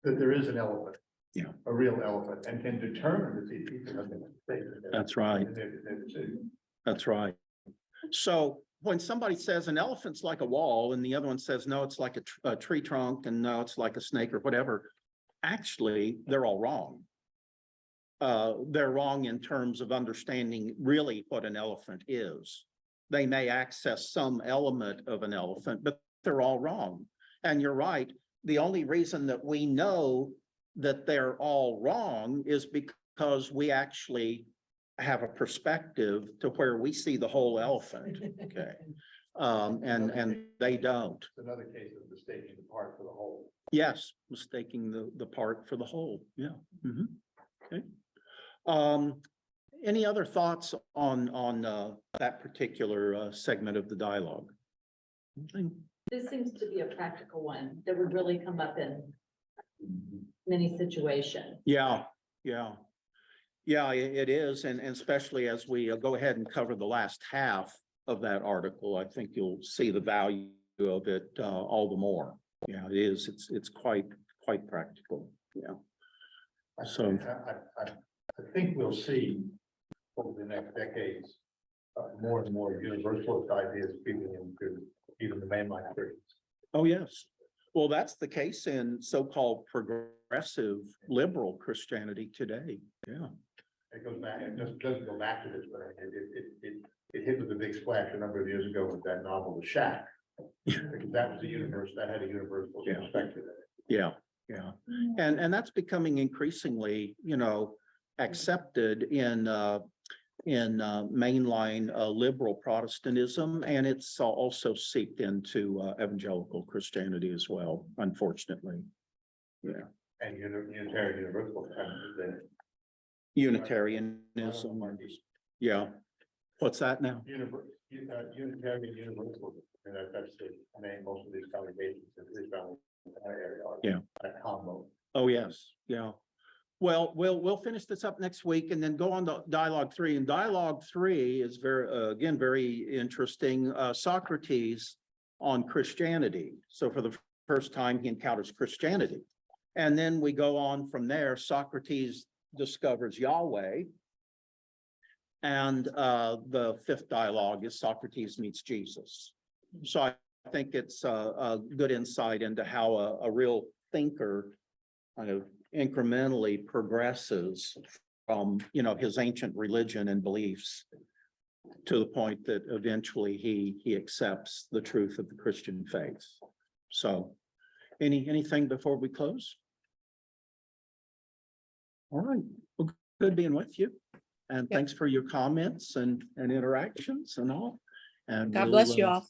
S2: that there is an elephant.
S6: Yeah.
S2: A real elephant, and can determine that these people have been mistaken.
S6: That's right.
S2: in their decision.
S6: That's right. So when somebody says an elephant's like a wall and the other one says, no, it's like a tree trunk and no, it's like a snake or whatever, actually, they're all wrong. They're wrong in terms of understanding really what an elephant is. They may access some element of an elephant, but they're all wrong. And you're right. The only reason that we know that they're all wrong is because we actually have a perspective to where we see the whole elephant, okay? And they don't.
S2: It's another case of mistaking the part for the whole.
S6: Yes, mistaking the part for the whole, yeah. Mhm. Okay. Any other thoughts on that particular segment of the dialogue? Anything?
S1: This seems to be a practical one that would really come up in many situations.
S6: Yeah, yeah. Yeah, it is, and especially as we go ahead and cover the last half of that article, I think you'll see the value of it all the more. Yeah, it is. It's quite practical. Yeah. So
S2: I think we'll see over the next decades, more and more universalist ideas creeping into even the mainline churches.
S6: oh, yes. Well, that's the case in so-called progressive liberal Christianity today. Yeah.
S2: It goes back, it doesn't go back to this, but it hit with a big splash a number of years ago with that novel, The Shack. Because that was a universe, that had a universal
S6: Yeah.
S2: perspective.
S6: Yeah, yeah. And that's becoming increasingly, accepted in mainline liberal Protestantism, and it's also seeped into evangelical Christianity as well, unfortunately. Yeah.
S2: And Unitarian Universal.
S6: Unitarianism, yeah. What's that now?
S2: Unitarian Universal, and that's the name most of these congregations in Israel area are.
S6: Yeah.
S2: That combo.
S6: Oh, yes, yeah. Well, we'll finish this up next week and then go on to dialogue 3. And dialogue 3 is very interesting. Socrates on Christianity. So for the first time, he encounters Christianity. And then we go on from there. Socrates discovers Yahweh. And the 5th dialogue is Socrates meets Jesus. So I think it's a good insight into how a real thinker kind of incrementally progresses from, his ancient religion and beliefs to the point that eventually he accepts the truth of the Christian faith. So anything before we close? All right. Well, good being with you. And
S5: Yep.
S6: thanks for your comments and interactions and all. And
S5: God bless you all.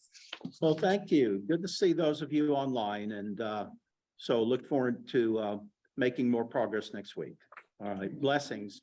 S6: Well, thank you. Good to see those of you online. And so look forward to making more progress next week. All right. Blessings.